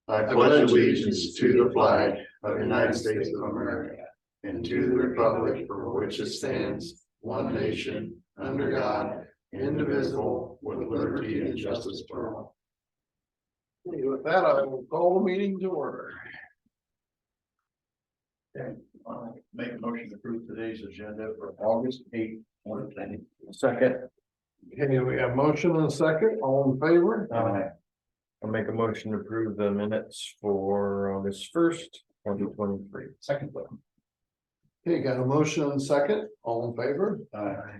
I pledge allegiance to the flag of the United States of America and to the republic for which it stands, one nation, under God, indivisible, with liberty and justice for all. With that, I will call the meeting to order. Okay, make a motion to approve today's agenda for August 8th, 2020. Second, Okay, we have motion and a second, all in favor? I'll make a motion to approve the minutes for August 1st, 2023. Second one. Okay, got a motion and a second, all in favor? Aye.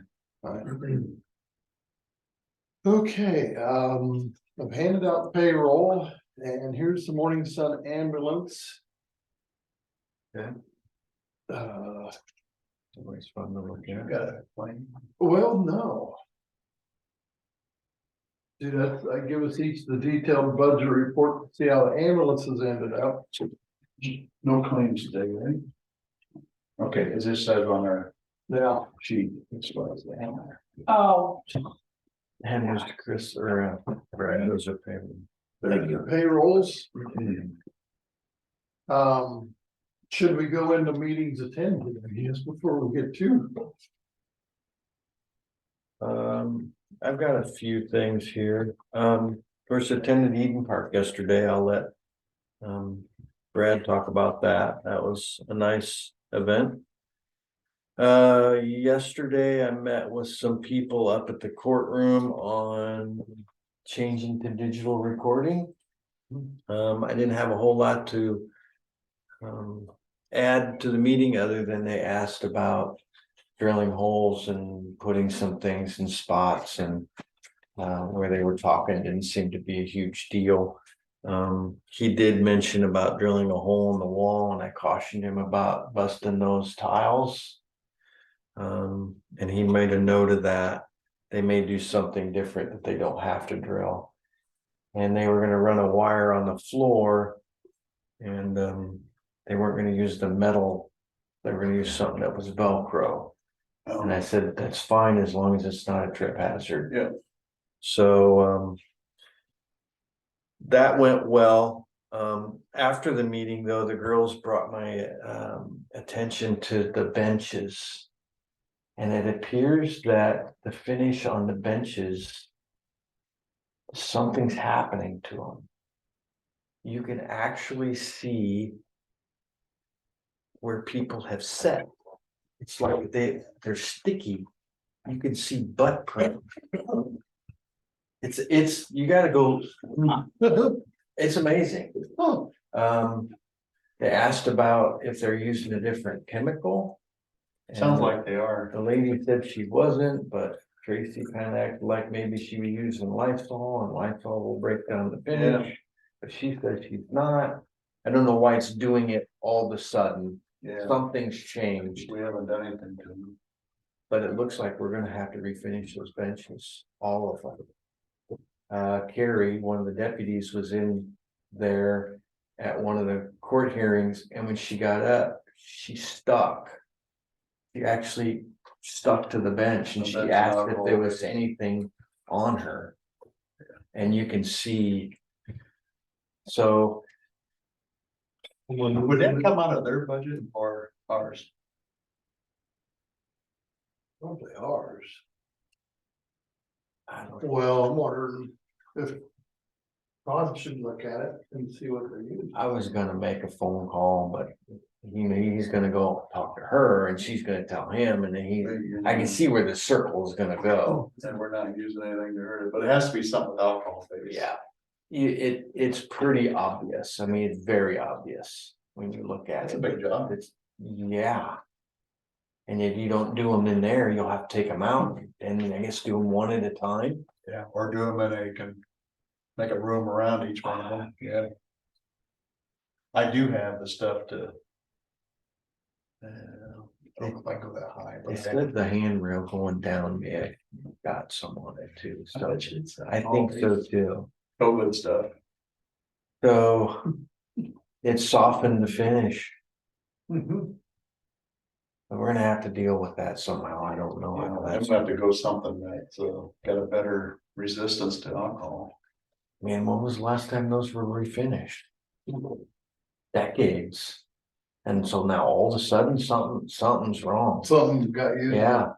Okay, I've handed out payroll and here's the Morning Sun ambulance. Okay. Uh, Always fun to look You at. got a claim? well, no. See, I give us each the detailed budget report to see how the ambulances ended up. No claims today, right? Okay, as this says on our Now, sheet. It's what it's down there. Oh, And here's to Chris or Brad, those are payment. thank you, payrolls. Should we go into meetings attended, I guess, before we get to? I've got a few things here. First attended Eden Park yesterday. I'll let Brad talk about that. That was a nice event. Yesterday I met with some people up at the courtroom on changing to digital recording. I didn't have a whole lot to add to the meeting other than they asked about drilling holes and putting some things in spots, and where they were talking didn't seem to be a huge deal. He did mention about drilling a hole in the wall, and I cautioned him about busting those tiles. And he made a note of that. They may do something different that they don't have to drill. And they were gonna run a wire on the floor, and they weren't gonna use the metal. They were gonna use something that was Velcro. And I said, that's fine as long as it's not a trip hazard. Yeah. So that went well. After the meeting, though, the girls brought my attention to the benches. And it appears that the finish on the benches, something's happening to them. You can actually see where people have sat. It's like they're sticky. You can see butt print. It's you gotta go. It's amazing. They asked about if they're using a different chemical. Sounds And like they are. the lady said she wasn't, but Tracy kind of acted like maybe she was using Lysol, and Lysol will break down the finish. But she said she's not. I don't know why it's doing it all of a sudden. Yeah, Something's changed, we haven't done anything to them. but it looks like we're gonna have to refinish those benches, all of them. Carrie, one of the deputies, was in there at one of the court hearings, and when she got up, she stuck. She actually stuck to the bench, and So she that's asked not if there all. was anything on her. And you can see. So. Would that come out of their budget or ours? probably ours. I don't know. Well, I'm wondering if Todd should look at it and see what they're using. I was gonna make a phone call, but he's gonna go talk to her, and she's gonna tell him, and then I can see where the circle is gonna go. And we're not using anything to hurt it, but it has to be something with alcohol based. Yeah. It's pretty obvious. I mean, it's very obvious when you look at That's a it. big job. Yeah. And if you don't do them in there, you'll have to take them out, and I guess do them one at a time. Yeah, or do them and they can make a room around each one of them, yeah. I do have the stuff to. I don't know if I go that high, They but. said the handrail going down, yeah, got some on it too, I so bet you it's, I think so too. COVID stuff. So it softened the finish. Mhm. But we're gonna have to deal with that somehow. I don't know how Yeah, that's. I'm gonna have to go something that's got a better resistance to alcohol. Man, when was the last time those were refinished? decades. And so now all of a sudden, something's wrong. Something got you. Yeah,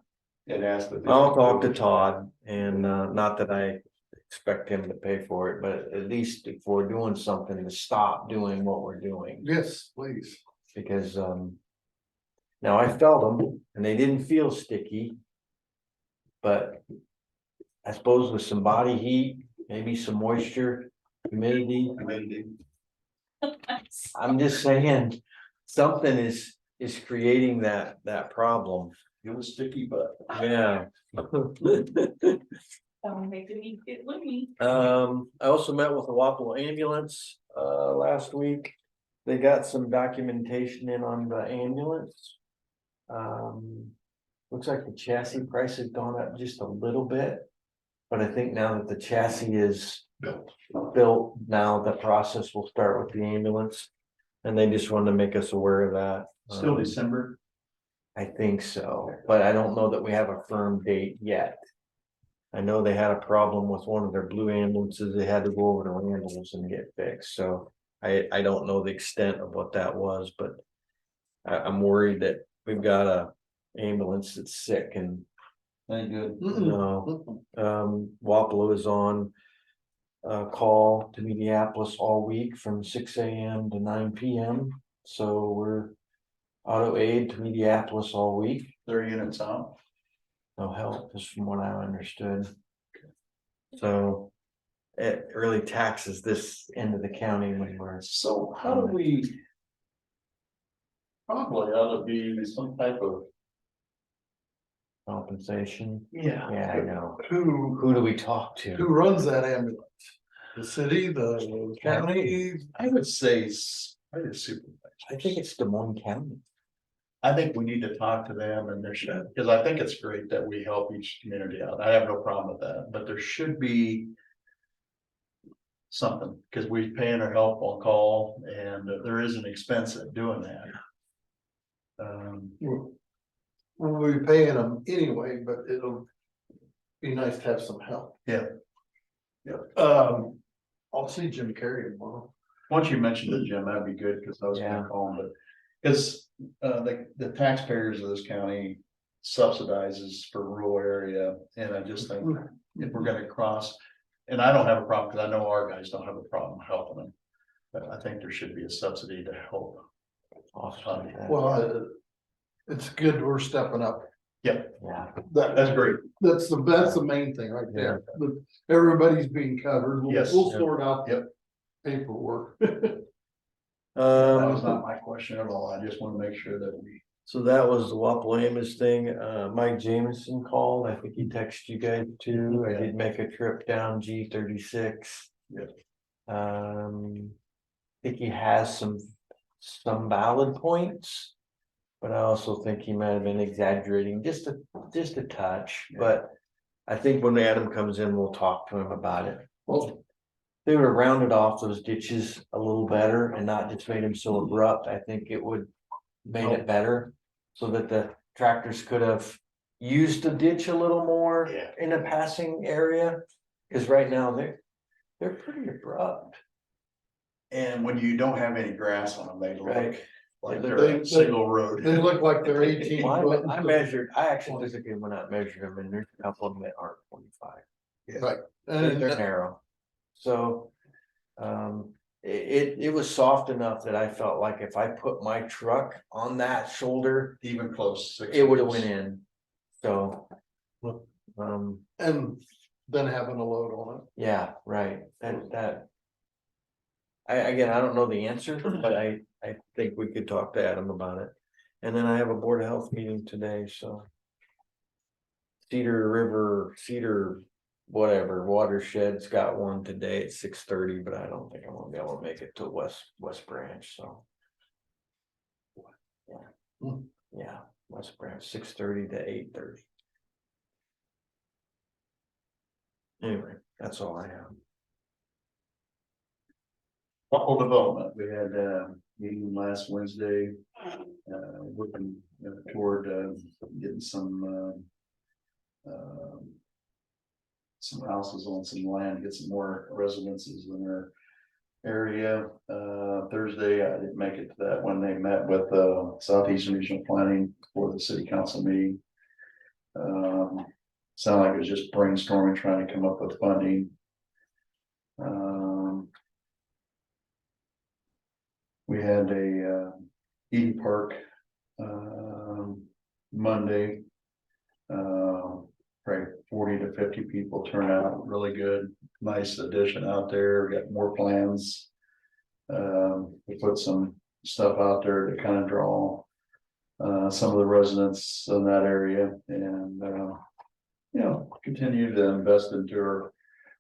It has to. I'll talk to Todd and, not that I expect him to pay for it, but at least if we're doing something to stop doing what we're doing. Yes, please. Because, now I felt them and they didn't feel sticky. But I suppose with some body heat, maybe some moisture, humidity, I'm just saying, something is creating that problem. It was sticky, but. Yeah. Don't make me get loony. I also met with the Wapello ambulance, last week. They got some documentation in on the ambulance. Looks like the chassis price has gone up just a little bit. But I think now that the chassis is built, now the process will start with the ambulance. And they just wanted to make us aware of that. Still December? I think so, but I don't know that we have a firm date yet. I know they had a problem with one of their blue ambulances. They had to go over to Randall's and get fixed, so I don't know the extent of what that was, but I'm worried that we've got a ambulance that's sick and Ain't good. no. Wapello is on call to Minneapolis all week from 6 AM to 9 PM. So we're auto aid to Minneapolis all week. Their units out. No help, is from what I understood. So it really taxes this end of the county when we're So how do we? Probably ought to be some type of. compensation. Yeah. Yeah, I know. Who do we talk to? runs that ambulance? The city, the county? I would say, probably the supervisor. I think it's Des Moines County. I think we need to talk to them and there should, because I think it's great that we help each community out. I have no problem with that, but there should be. Something, because we paying our help on call and there is an expense in doing that. We'll be paying them anyway, but it'll be nice to have some help. Yeah. I'll see Jim Carrey tomorrow. Once you mentioned it, Jim, that'd be good, because I was Yeah. gonna call him, but, because, the taxpayers of this county subsidizes for rural area, and I just think if we're gonna cross, and I don't have a problem, because I know our guys don't have a problem helping them, but I think there should be a subsidy to help. Awesome. Well, it's good we're stepping up. Yep, Yeah. that's great. That's the main thing right there. Everybody's being covered. Yes. We'll sort out the Yep. paperwork. That was not my question at all. I just want to make sure that we. So that was the Wapello Amos thing. Mike Jameson called. I think he texted you guys too. I did make a trip down G36. Yep. I think he has some valid points. But I also think he might have been exaggerating just a touch, but I think when Adam comes in, we'll talk to him about it. Well, they would have rounded off those ditches a little better and not just made them so abrupt. I think it would made it better. So that the tractors could have used the ditch a little more in a passing area. Cause right now they're pretty abrupt. And when you don't have any grass on them, they look Right. like They- they're a single road. They look like they're 18. Well, I actually physically went out and measured them and there's a couple of them that aren't 25. Right. They're And narrow. So, it was soft enough that I felt like if I put my truck on that shoulder, Even close. it would have went in. So, and then having a load on it. yeah, right, that. Again, I don't know the answer, but I think we could talk to Adam about it. And then I have a Board of Health meeting today, so. Cedar, whatever, watershed's got one today at 6:30, but I don't think I'm gonna be able to make it to West Branch, so. Yeah, West Branch, 6:30 to 8:30. Anyway, that's all I have. Couple development, we had a meeting last Wednesday, working toward getting some houses on some land, get some more residences in there. area. Thursday, I didn't make it to that when they met with Southeastern Regional Planning for the city council meeting. Sounded like it was just brainstorming, trying to come up with funding. We had a Eden Park Monday. Probably 40 to 50 people turn out, really good, nice addition out there. We got more plans. We put some stuff out there to kind of draw some of the residents in that area, and you know, continue to invest into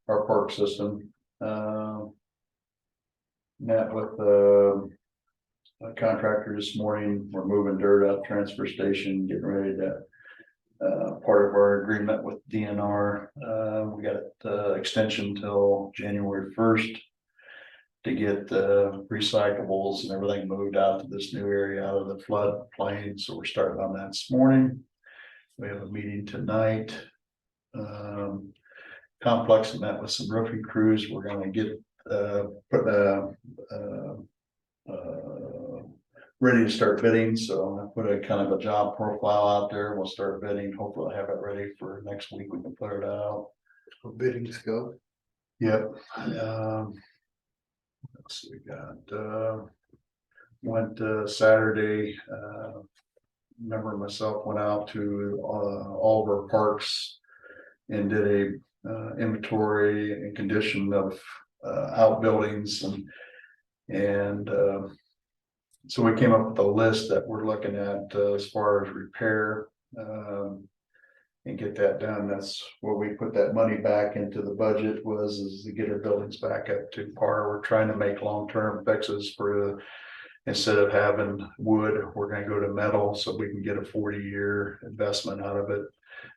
our park system. Met with a contractor this morning. We're moving dirt out transfer station, getting ready to part of our agreement with DNR. We got extension till January 1st to get recyclables and everything moved out to this new area out of the flood plain. So we're starting on that this morning. We have a meeting tonight. Complex met with some roofing crews. We're going to get ready to start bidding. So I put a kind of a job profile out there. We'll start bidding. Hopefully I'll have it ready for next week. We can put it out. Biddings go. Yep. Let's see, we got went Saturday. Remember myself went out to all of our parks and did a inventory and condition of outbuildings, and so we came up with a list that we're looking at as far as repair and get that done. That's where we put that money back into the budget, is to get our buildings back up to par. We're trying to make long-term fixes for instead of having wood, we're going to go to metal so we can get a 40-year investment out of it.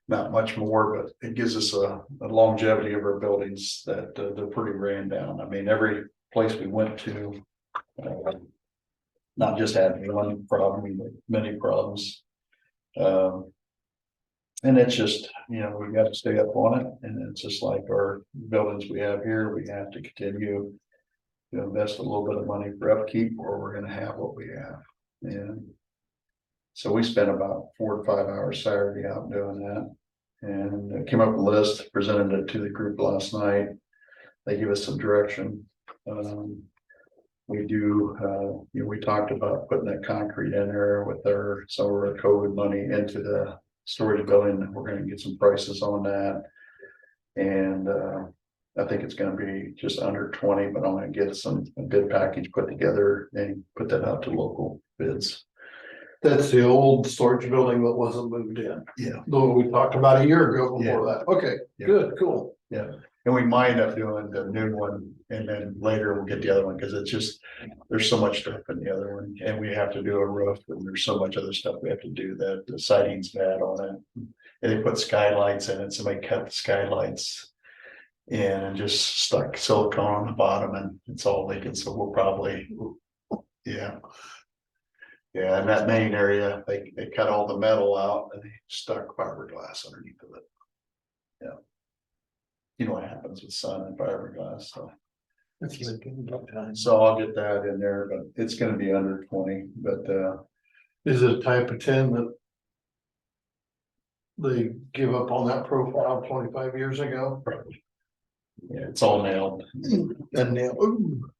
Not much more, but it gives us a longevity of our buildings that they're pretty ran down. I mean, every place we went to, not just had one problem, but many problems. And it's just, you know, we've got to stay up on it. And it's just like our buildings we have here, we have to continue to invest a little bit of money for upkeep, or we're going to have what we have. And so we spent about 4 to 5 hours Saturday out doing that, and came up with a list, presented it to the group last night. They give us some direction. We do, you know, we talked about putting that concrete in there with some of our COVID money into the storage building. We're going to get some prices on that, and I think it's going to be just under 20, but I'm going to get a bid package put together and put that out to local bids. That's the old storage building that wasn't moved in. Yeah. The one we talked about a year ago before that. Okay, Yeah. good, cool. Yeah, and we might end up doing the new one, and then later we'll get the other one, because it's just, there's so much stuff in the other one, and we have to do a roof, and there's so much other stuff we have to do that the siding's bad on it. And they put skylights in it, somebody cut the skylights in and just stuck silicone on the bottom, and it's all leaking, so we'll probably, yeah. Yeah, in that main area, they cut all the metal out and they stuck fiberglass underneath of it. Yeah. You know what happens with sun and fiberglass, so. So I'll get that in there, but it's gonna be under 20, but Is it a type of tin that they give up on that profile 25 years ago? probably. Yeah, it's all nailed. And now, ooh,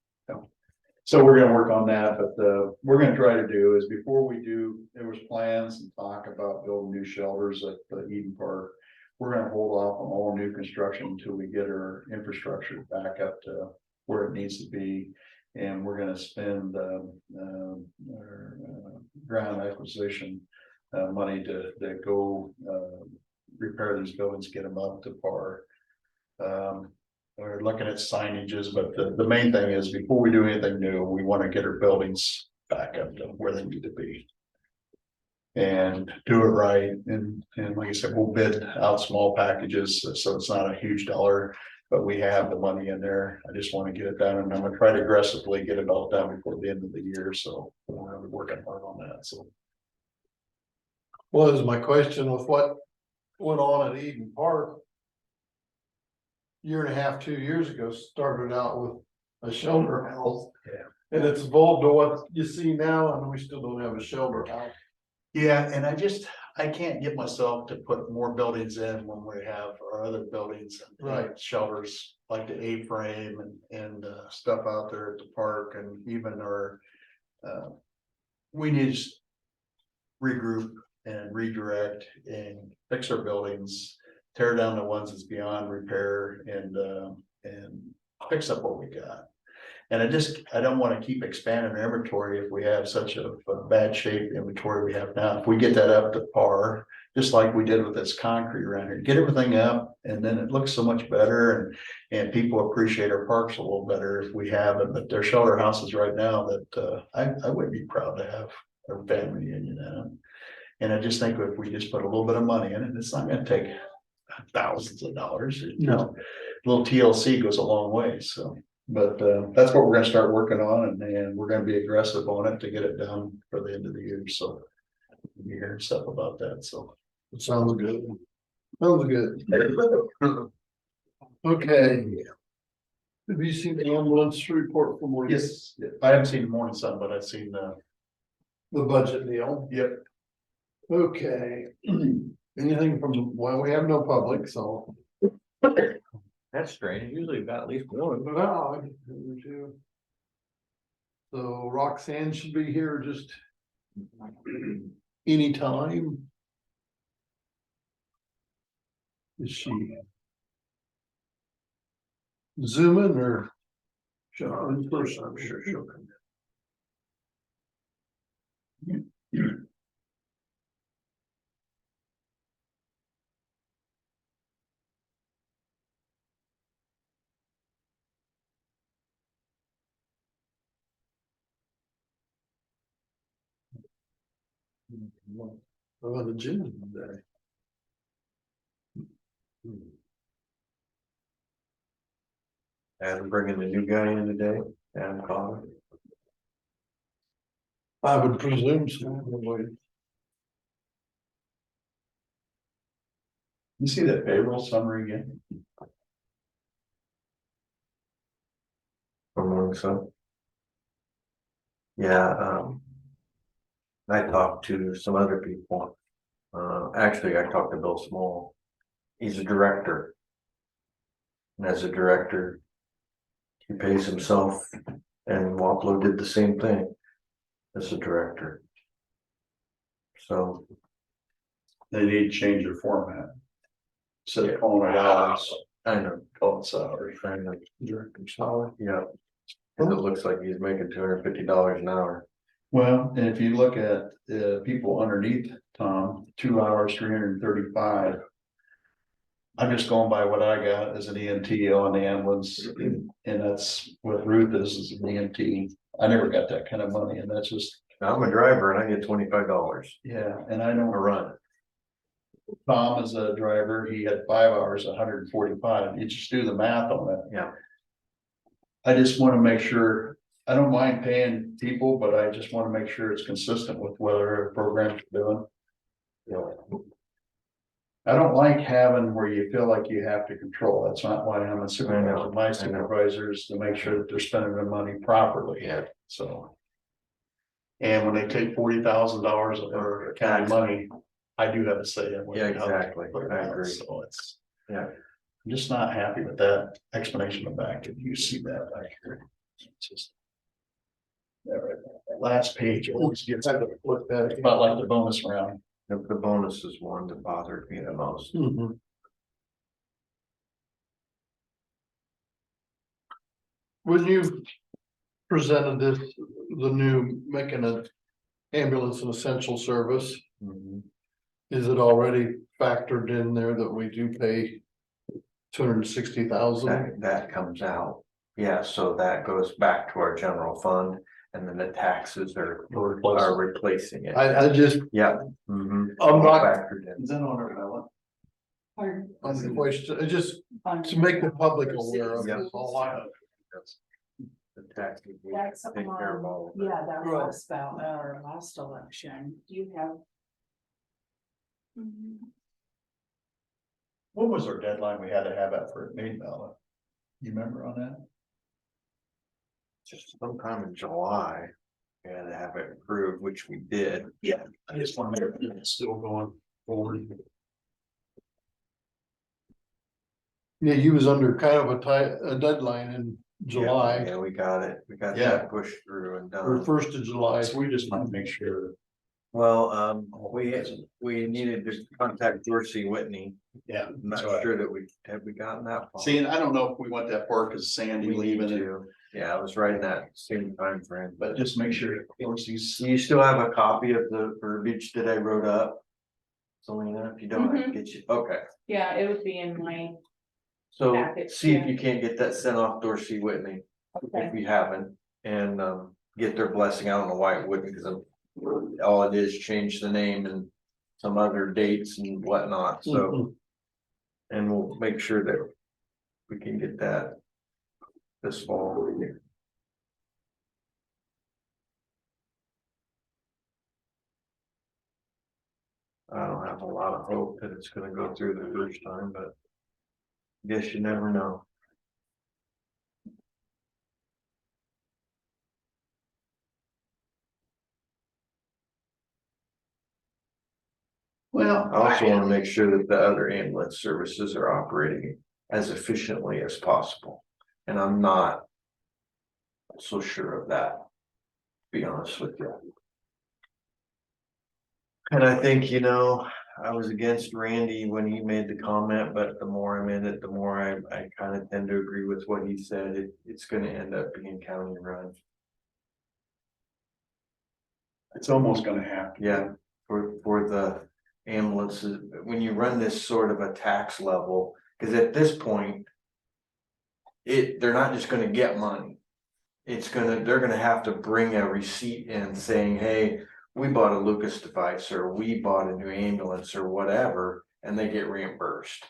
So we're gonna work on that, but we're gonna try to do is before we do, there was plans and talk about building new shelters at the Eden Park. We're gonna hold off on all new construction until we get our infrastructure back up to where it needs to be. And we're gonna spend our ground acquisition money to go repair these buildings, get them up to par. We're looking at signages, but the main thing is before we do anything new, we want to get our buildings back up to where they need to be. And do it right. And like I said, we'll bid out small packages, so it's not a huge dollar, but we have the money in there. I just want to get it done, and I'm gonna try to aggressively get it all done before the end of the year. So we're gonna be working hard on that. So was my question with what went on at Eden Park. Year and a half, 2 years ago, started out with a shelter house. Yeah. And it's evolved to what you see now, and we still don't have a shelter house. Yeah, and I can't get myself to put more buildings in when we have our other buildings. And Right. Shelters like the A-frame and stuff out there at the park and even our. We need to regroup and redirect and fix our buildings, tear down the ones that's beyond repair and fix up what we got. And I don't wanna keep expanding our inventory if we have such a bad shape inventory we have now. If we get that up to par, just like we did with this concrete around here, get everything up and then it looks so much better and people appreciate our parks a little better if we have it. But they're shelter houses right now that I would be proud to have a family reunion in them. And I just think if we just put a little bit of money in it, it's not gonna take thousands of dollars. No. Little TLC goes a long way, so. But that's what we're gonna start working on and we're gonna be aggressive on it to get it done for the end of the year, so. You hear stuff about that, so. Sounds good. Sounds good. Okay. Have you seen the ambulance report from where? Yes, I haven't seen the morning sun, but I've seen The budget deal? yep. Okay. Anything from, well, we have no public, so. That's strange, usually we've got at least one. No, so Roxanne should be here just anytime. Is she zooming or in person? I'm sure she'll come in. I'm on the gym today. And bringing the new guy in today, Adam Connor. I would presume so. You see that payroll summary again? From so. Yeah, I talked to some other people. Actually, I talked to Bill Small. He's a director. And as a director, he pays himself, and Waplo did the same thing as a director. So They need to change their format. Instead of calling it hours, I know, call it salary. kind of, Director salary. yeah. And it looks like he's making $250 an hour. Well, and if you look at people underneath Tom, 2 hours, 335. I'm just going by what I got as an EMT on the ambulance, and that's what Ruth is as an EMT. I never got that kind of money, and that's just, I'm a driver and I get $25 yeah, and I a know run. Tom is a driver, he had 5 hours, 145. You just do the math on it. Yeah. I just want to make sure, I don't mind paying people, but I just want to make sure it's consistent with what our programs are doing. I don't like having where you feel like you have to control. That's not why I'm a supervisor. My supervisor is to make sure that they're spending their money properly. Yeah. So. And when they take $40,000 of our county money, I do have a say in what. Yeah, exactly. I agree. So it's. Yeah. I'm just not happy with that explanation of back. If you see that back here. It's just. Yeah, right. That last page always gets looked at. It's about like the bonus round. The bonus is one that bothered me the most. Mhm. When you presented this, the new making an ambulance an essential service, Mhm. is it already factored in there that we do pay 260,000? That comes out. Yeah, so that goes back to our general fund and then the taxes are replacing it. I just, Yeah. Mhm. I'm All not- factored in. Is that on our ballot? Pardon? on the question, just to make the public aware of Yeah. it. All I- The taxes. will That's take care of all of it. yeah, that Right. last ballot, or last election, do you have? What was our deadline we had to have that for a main ballot? You remember on that? sometime in July. We had to have it approved, which we did. Yeah, I just want to make sure it's still going forward. Yeah, he was under kind of a deadline in July, Yeah, we got it. We got Yeah. that pushed through and or done. 1st of July. So we just want to make sure. Well, we needed to contact Dorsey Whitney. Yeah. I'm not so sure that we gotten that far. See, and I don't know if we went that far because Sandy We need leaving it, to. Yeah, I was right in that same time frame. but just make sure Dorsey's. Do you still have a copy of the verbiage that I wrote up? Selena, if you don't, I can get you, okay, Yeah, it would be in my, so Package, see if yeah. you can't get that sent off Dorsey Whitney, okay, if you haven't. And get their blessing. I don't know why it wouldn't, because all it is change the name and some other dates and whatnot, so. And we'll make sure that we can get that this fall. I don't have a lot of hope that it's gonna go through the first time, but guess you never know. Well, I also want to make sure that the other ambulance services are operating as efficiently as possible. And I'm not so sure of that, to be honest with you. And I think, I was against Randy when he made the comment, but the more I'm in it, the more I kind of tend to agree with what he said. It's gonna end up being county run. it's almost gonna happen. Yeah, for the ambulances, when you run this sort of a tax level, because at this point. They're not just gonna get money. They're gonna have to bring a receipt in saying, hey, we bought a Lucas device, or we bought a new ambulance or whatever, and they get reimbursed.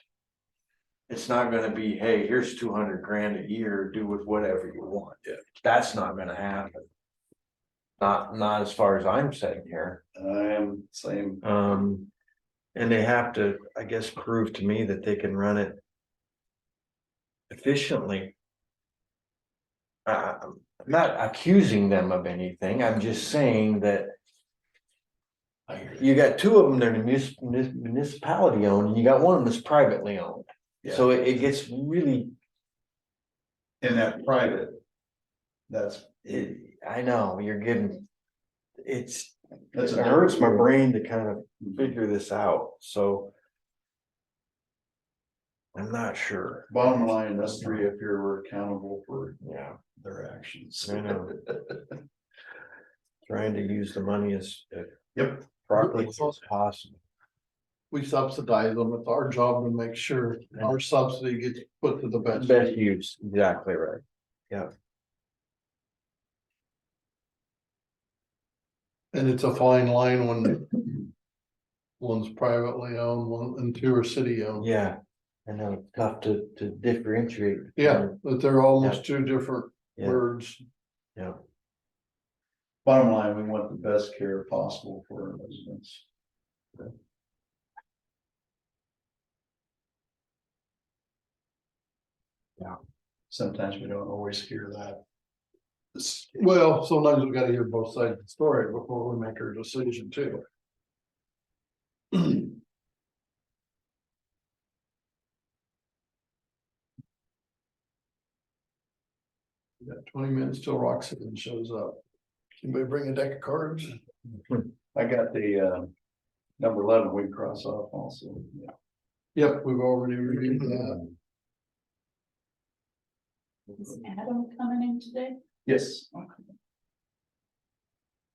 It's not gonna be, hey, here's 200 grand a year, do with whatever you want. Yeah. That's not gonna happen. Not as far as I'm sitting here. I am same. And they have to, I guess, prove to me that they can run it efficiently. I'm not accusing them of anything, I'm just saying that I hear you got two of them that are municipality owned, and you got one that's privately owned. Yeah. So it gets really, In that private. I know, you're getting, it That's a hurts my brain to kind of figure this out, so. I'm not sure. Bottom line, us three up here were accountable for Yeah, their actions. I know. Trying to use the money as Yep. properly as possible. We subsidize them. It's our job to make sure our subsidy gets put to the best. Best use, exactly right. And it's a fine line when one's privately owned, one and two are city owned. Yeah, I know, it's tough to differentiate. Yeah, but they're almost two different Yeah. words. Yeah, Bottom line, we want the best care possible for our residents. Yeah. Sometimes we don't always hear that. Well, sometimes we gotta hear both sides of the story before we make our decision too. We got 20 minutes till Roxanne shows up. Anybody bring a deck of cards? I got the number 11 we can cross off also. Yeah. Yep, we've already reviewed that. is Adam coming in today? Yes.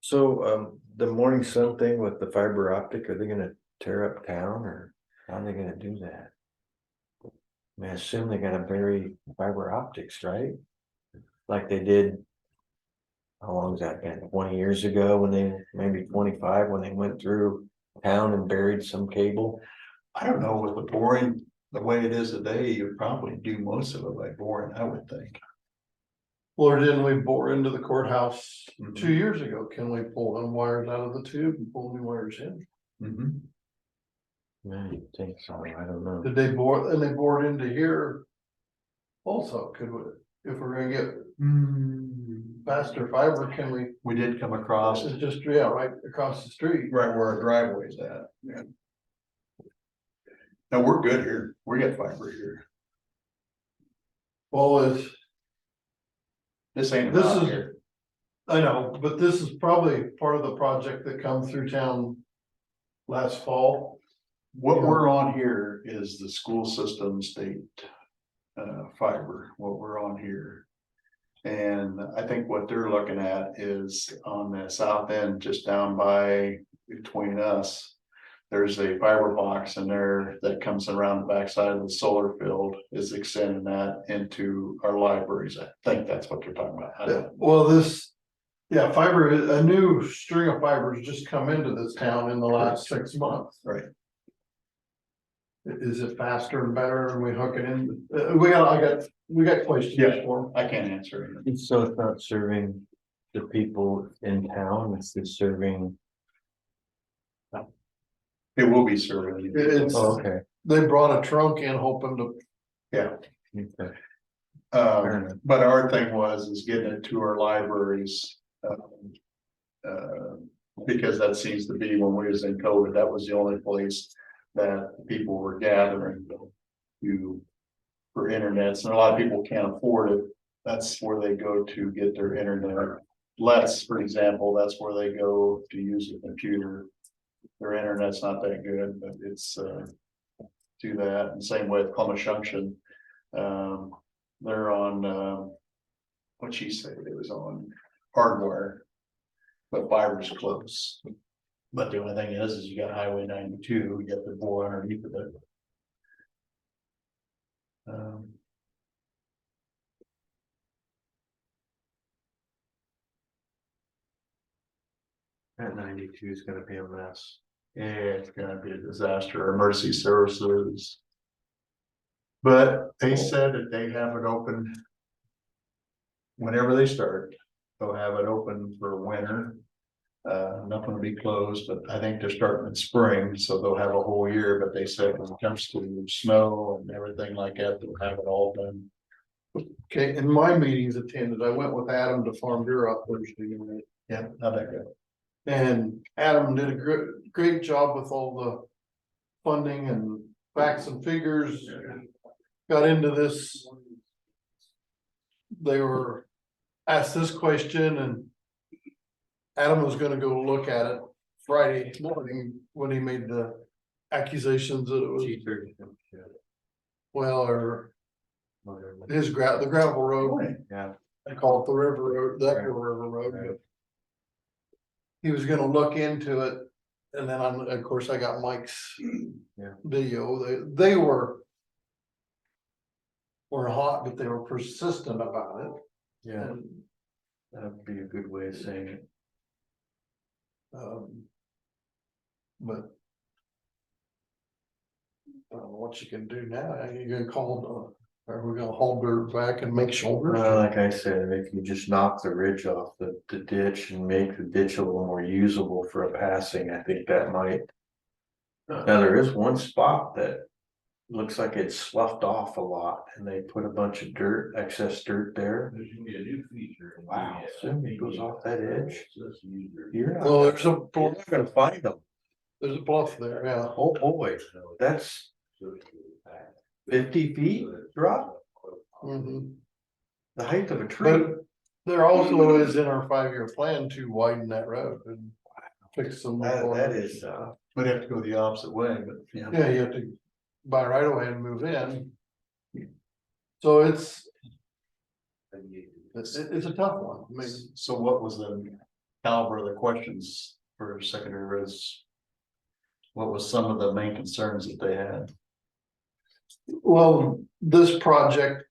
so the Morning Sun thing with the fiber optic, are they gonna tear up town, or how are they gonna do that? I mean, I assume they gotta bury fiber optics, right? Like they did. How long has that been? 20 years ago, when they, maybe 25, when they went through town and buried some cable? I don't know, with the boring, the way it is today, you'd probably do most of it by boring, I would think. Or didn't we bore into the courthouse Mhm. 2 years ago? Can we pull them wires out of the tube and pull new wires in? I think so, I don't know. Did they bore, and they bored into here? Also, could we, if we're gonna get faster fiber can We did come across this is just, yeah, right across the street. right where our driveway's at. Yeah. No, we're good here. We got fiber here. Well, it's, This ain't This about is- here. I know, but this is probably part of the project that come through town last fall. What we're on here is the school system state fiber, what we're on here. And I think what they're looking at is on the south end, just down by between us. There's a fiber box in there that comes around the backside of the solar field, is extending that into our libraries. I think that's what they're talking about. I don't- Well, this, yeah, fiber, a new string of fibers just come into this town in the last 6 months. Right. Is it faster and better and we hook it in? We got questions Yeah. for 'em. I can't answer it. So it's not serving the people in town, it's just serving, It will be serving. It's, oh, okay. they brought a trunk in hoping to, Yeah. Okay. Fair enough. But our thing is getting it to our libraries. Because that seems to be when we was in COVID, that was the only place that people were gathering to. For internets, and a lot of people can't afford it, that's where they go to get their internet. Les, for example, that's where they go to use a computer. Their internet's not that good, but it's do that, and same with Columbus Junction. They're on what'd she say, it was on hardwire. But fiber's close. But the only thing is you got Highway 92, you got the bore underneath of it. That 92 is gonna be a mess. Yeah, it's gonna be a disaster, emergency services. But they said that they have it open. Whenever they start, they'll have it open for winter. Nothing will be closed, but I think they're starting in spring, so they'll have a whole year, but they said when it comes to snow and everything like that, they'll have it all done. okay, in my meetings attended, I went with Adam to Farm Bureau Thursday night. Yeah, how'd that go? And Adam did a great job with all the funding and facts and figures. Got into this. They were asked this question and Adam was gonna go look at it Friday morning when he made the accusations that it was, well, or his the gravel road. Yeah. I call it the river road, the Echo River Road. But he was gonna look into it, and then of course, I got Mike's Yeah. video. They were hot, but they were persistent about it. Yeah, And, that'd be a good way of saying it. but I don't know what you can do now. Are you gonna are we gonna hold her back and make shoulders? Well, like I said, if you just knock the ridge off the ditch and make the ditch a little more usable for a passing, I think that might. Now, there is one spot that looks like it's sloughed off a lot and they put a bunch of dirt, excess dirt there. There's gonna be a new feature. Wow, soon it goes off that edge. You're not, Well, you're not gonna find them. there's a bluff there, yeah. Oh boy, that's 50 feet drop, Mhm. the height of a tree. But there also is in our 5-year plan to widen that road and fix some. That is, We'd have to go the opposite way, but yeah. Yeah, you have to buy right away and move in. So it's a tough one. I mean, So what was the caliber of the questions for secondary roads? What was some of the main concerns that they had? well, this project.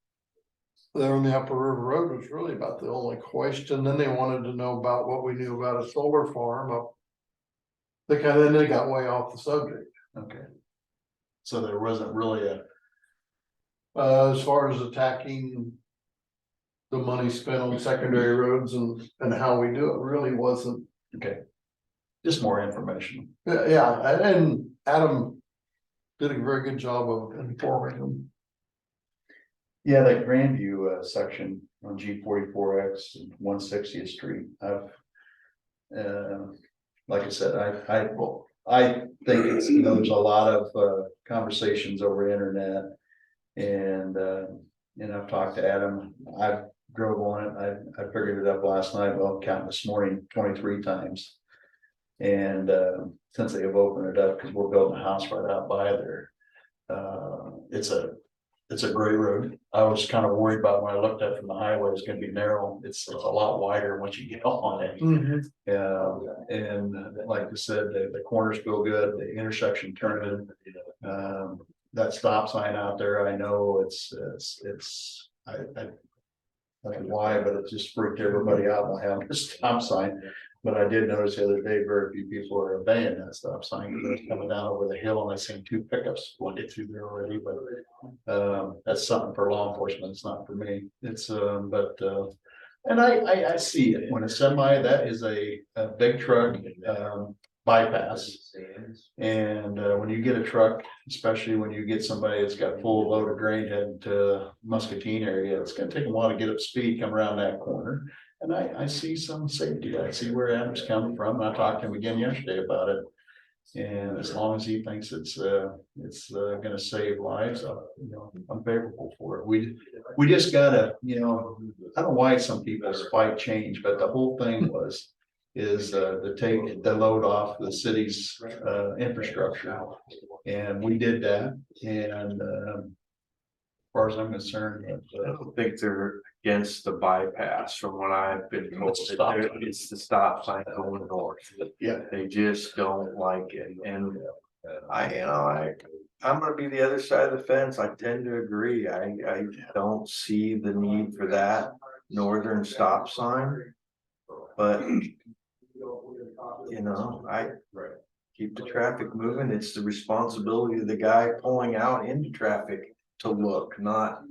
There on the Upper River Road was really about the only question. Then they wanted to know about what we knew about a solar farm up. Then they got way off the subject. Okay. So there wasn't really a, As far as attacking. The money spent on secondary roads and how we do it really wasn't. okay. Just more information. Yeah, and Adam did a very good job of informing them. Yeah, that Grandview section on G44X 160th Street, I've. Like I said, I think it's, you know, there's a lot of conversations over internet. And I've talked to Adam, I drove on it, I figured it up last night, well, counting this morning 23 times. And since they have opened it up, because we're building a house right out by there, it's a great road. I was kind of worried about when I looked at it from the highway, it's gonna be narrow. It's a lot wider once you get on it. And like I said, the corners feel good, the intersection turning. That stop sign out there, I know I don't know why, but it just freaked everybody out by having a stop sign. But I did notice the other day, very few people are obeying that stop sign, because it's coming down over the hill, and I seen 2 pickups will get through there already, but that's something for law enforcement, it's not for me. It's and I see it when a semi, that is a big truck bypass. And when you get a truck, especially when you get somebody that's got full load of grain heading to Muscatine area, it's gonna take a while to get up speed, come around that corner. And I see some safety. I see where Adam's coming from. I talked to him again yesterday about it. And as long as he thinks it's gonna save lives, I'm favorable for it. We just gotta, I don't know why some people fight change, but the whole thing is to take the load off the city's infrastructure. And we did that. And as far as I'm concerned, I don't think they're against the bypass from what I've been told. It's the stop sign going north. yeah, They just don't like it. And I'm gonna be the other side of the fence. I tend to agree. I don't see the need for that northern stop sign. But I keep the traffic moving. It's the responsibility of the guy pulling out into traffic to look, not.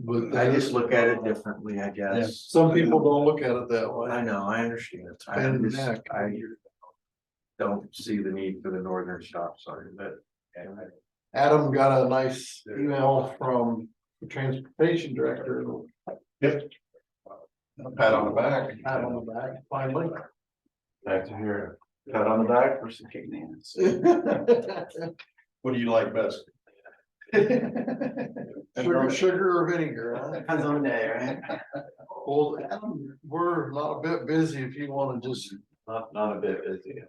but I just look at it differently, I guess. Some people don't look at it that way. I know, I understand. I don't see the need for the northern stop sign, but. Adam got a nice email from the transportation director. yep. Pat on the back. Pat on the back, finally. Back to here. Pat on the back versus kicking hands. What do you like best? Sugar or vinegar, huh? Depends on the day, right? Well, Adam, we're not a bit busy if you wanna just. Not a bit busy.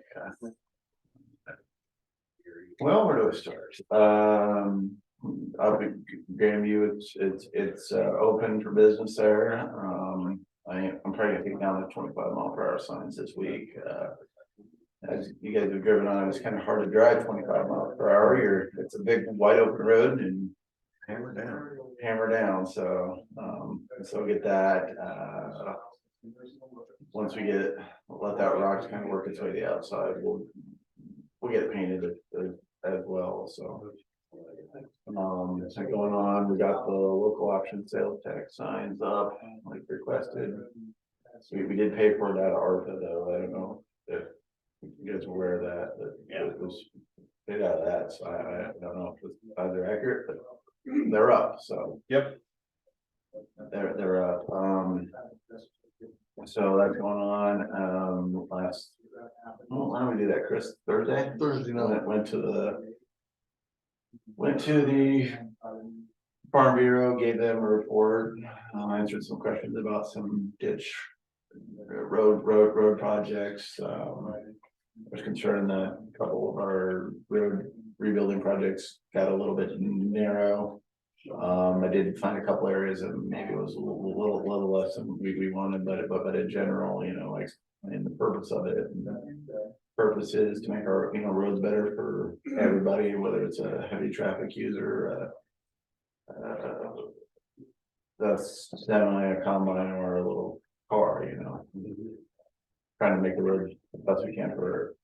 Well, where do I start? Up in Grandview, it's open for business there. I'm probably gonna take down the 25-mile-per-hour signs this week. As you guys have driven on, it's kind of hard to drive 25 miles per hour. It's a big wide open road and hammer down. So we'll get that. Once we let that rock kind of work its way to the outside, we'll get it painted as well. So going on, we got the local option sales tax signs up like requested. So we did pay for that ARPA though. I don't know if you guys are aware of that, it was paid out of that. So I don't know if they're accurate, but they're up. So Yep. They're up. So that's going on. Why don't we do that, Chris? Thursday night. Went to the Farm Bureau, gave them a report, answered some questions about some ditch road projects. I was concerned that a couple of our road rebuilding projects got a little bit narrow. I did find a couple areas that maybe it was a little less than we wanted, but in general, like the purpose of it, and the purpose is to make our roads better for everybody, whether it's a heavy traffic user, that's semi, a combine, or a little car, trying to make the road the best we can for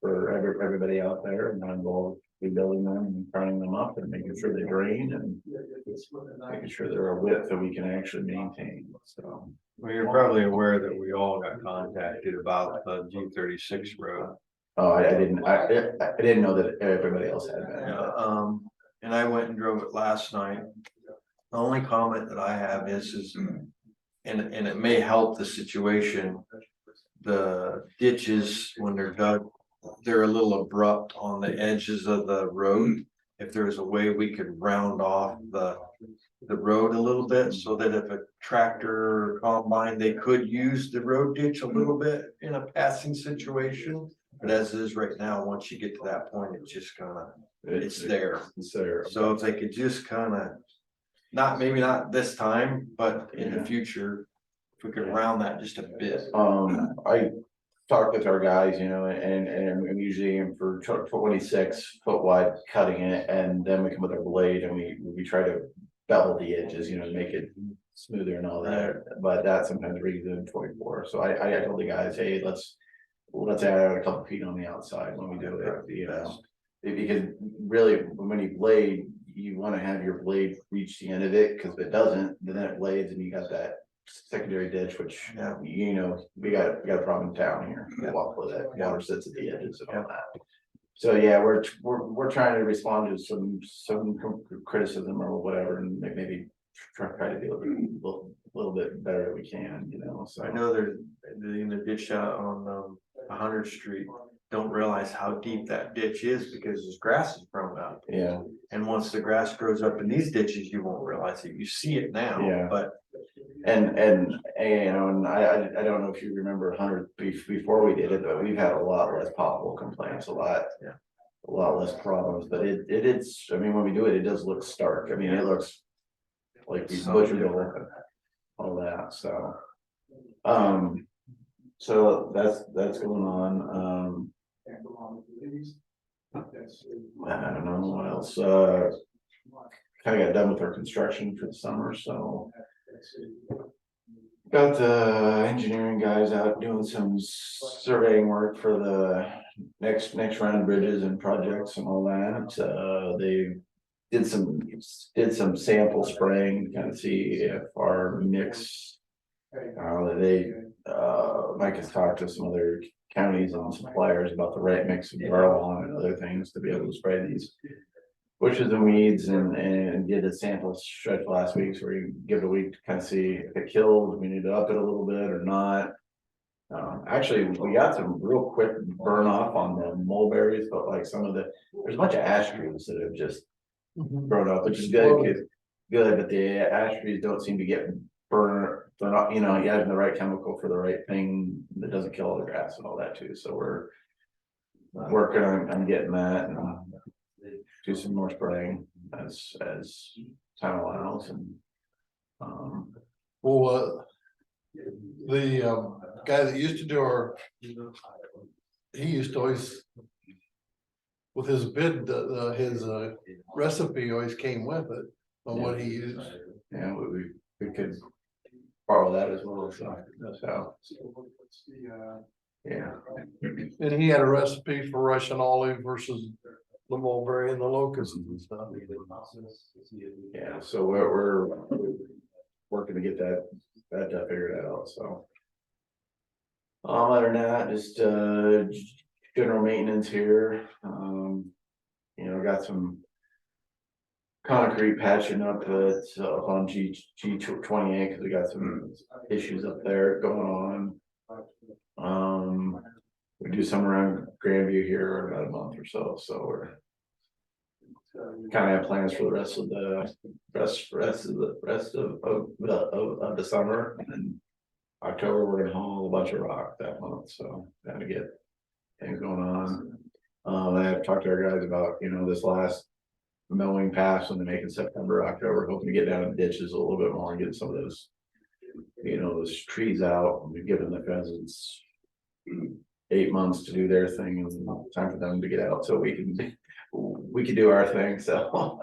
everybody out there, and not involved rebuilding them and turning them up and making sure they drain and making sure they're a width that we can actually maintain. So Well, you're probably aware that we all got contacted about the G36 road. oh, I didn't know that everybody else had been. And I went and drove it last night. The only comment that I have is, and it may help the situation. The ditches, when they're dug, they're a little abrupt on the edges of the road. If there's a way we could round off the road a little bit, so that if a tractor or combine, they could use the road ditch a little bit in a passing situation. But as it is right now, once you get to that point, it's just it's there. It's there. So if they could just maybe not this time, but in the future, if we could round that just a bit. I talked with our guys, you know, and we usually aim for 26 foot wide cutting it, and then we come with our blade and we try to bevel the edges, you know, make it smoother and all that, but that sometimes reads in 24. So I told the guys, hey, let's add a couple feet on the outside when we do it, you know, because really when you blade, you want to have your blade reach the end of it, because if it doesn't, then it blades and you got that secondary ditch, which, you know, we got a problem in town here. That water sits at the edges and all that. So yeah, we're trying to respond to some criticism or whatever, and maybe try to do a little bit better that we can, you know. So I know there's in the ditch out on 100th Street, don't realize how deep that ditch is because there's grass is grown up. yeah, And once the grass grows up in these ditches, you won't realize it. You see it now, Yeah. but and you know, and I don't know if you remember 100 before we did it, but we've had a lot less pothole complaints, a lot less problems. But it's, I mean, when we do it, it does look stark. I mean, it looks like we So butchered different. all that. So that's going on. I don't know what else. Kind of got done with our construction for the summer, so got the engineering guys out doing some surveying work for the next round of bridges and projects and all that. They did some sample spraying to kind of see if our mix. Mike has talked to some other counties and suppliers about the right mix of Garlon and other things to be able to spray these bushes and weeds, and did a sample stretch last week, so we give it a week to kind of see if it killed, we need to up it a little bit or not. Actually, we got some real quick burn off on the mulberries, but like there's a bunch of ash trees that have just grown up, which is good, but the ash trees don't seem to get burned. They're not, you know, you have the right chemical for the right thing that doesn't kill all the grass and all that too. So we're working on getting that and do some more spraying as time allows. And the guy that used to do he used to always, with his bid, his recipe always came with it on what he used. yeah, we could borrow that as well. Yeah. And he had a recipe for Russian olive versus the mulberry and the locust and stuff. Yeah, so we're working to get that figured out, so. Other than that, just general maintenance here, you know, got some concrete patching up up on G28, because we got some issues up there going on. We do some around Grandview here in about a month or so, we're kind of have plans for the rest of the summer. And then October we're gonna haul a bunch of rock that month, so gotta get things going on. I've talked to our guys about, you know, this last mowing pass when they make in September, October, hoping to get down in the ditches a little bit more and get some of those, you know, those trees out. We've given the pheasants 8 months to do their thing, and time for them to get out so we can do our thing. So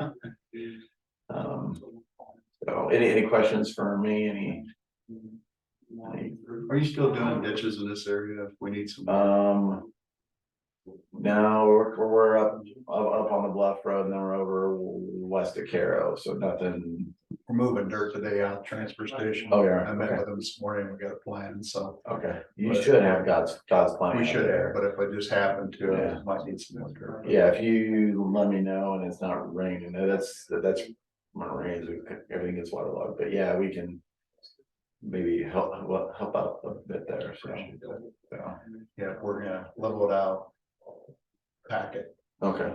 so any questions for me? Are you still doing ditches in this area if we need some? No, we're up on the Bluff Road, and then we're over west of Caro, so nothing. We're moving dirt today out of the transfer station. Oh, yeah, I met okay. with them this morning, we got a plan, so. Okay, you should have God's plan. We should there. have, but if I just happen to, Yeah. I might need some more dirt. Yeah, if you let me know and it's not raining, that's when it rains, everything gets waterlogged, but yeah, we can. Maybe help out a bit there, so. Yeah, we're gonna level it out. Pack it. Okay.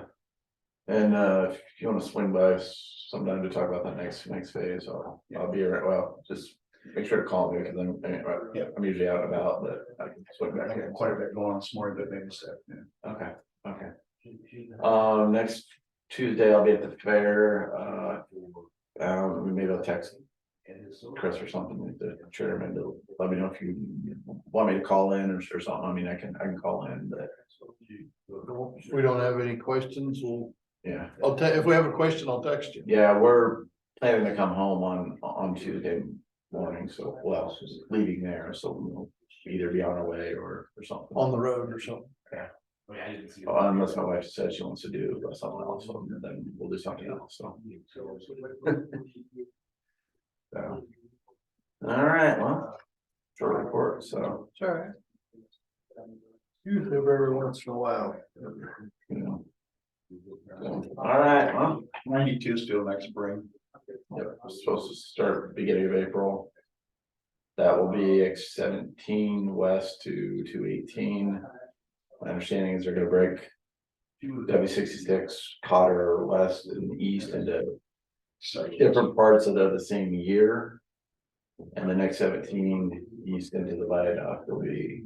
And if you wanna swing by sometime to talk about that next phase, I'll be around, well, just make sure to call me, because I'm usually out and about, but I can swing back I got in. quite a bit going on this morning, but maybe this afternoon. Okay. Next Tuesday I'll be at the fair, maybe I'll text Chris or something, like the chairman, to let me know if you want me to call in or something. I mean, I can call in, but If we don't have any questions, yeah. if we have a question, I'll text you. Yeah, we're planning to come home on Tuesday morning, so, well, leaving there, so we'll either be on our way or something. On the road or something. Unless my wife says she wants to do something else, so then we'll do something else, so. So. All right, well, short report, so, It's all right. Usually every once in a while. you know. So, all right, well, 92 still next spring. yep, we're supposed to start beginning of April. That will be X17 west to 218. My understanding is they're gonna break W66 Cotter west and east into different parts of the same year. And the next 17 east into the viaduct will be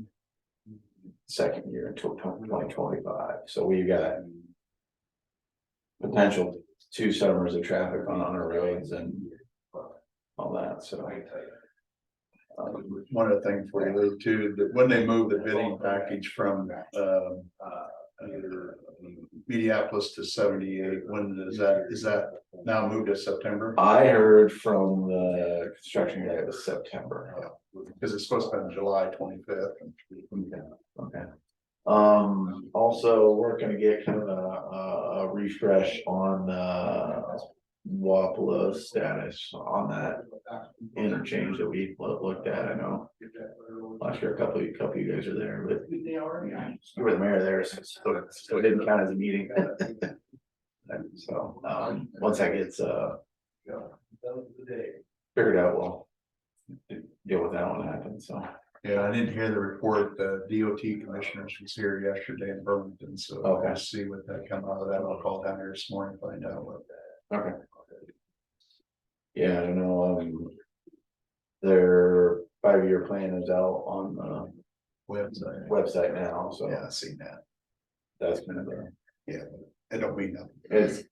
second year until 2025. So we've got potential 2 summers of traffic on our roads and all that, so. One of the things for you too, that when they move the bidding package from Minneapolis to 78, when is that now moved to September? I heard from the construction guy it was September. Because it's supposed to be July 25th. Okay. Also, we're gonna get kind of a refresh on Wapello status on that interchange that we looked at. I know last year a couple of you guys are there, but you were the mayor there, so it didn't count as a meeting. So once that gets figured out, we'll deal with that when it happens. So. Yeah, I didn't hear the report. The DOT commissioners was here yesterday in Burlington, so Okay. I'll see what that come out of that. I'll call down here this morning, find out what. Okay. Yeah, I know, their 5-year plan is out on the website now, so. Yeah, I've seen that. That's kind of It don't mean nothing. it's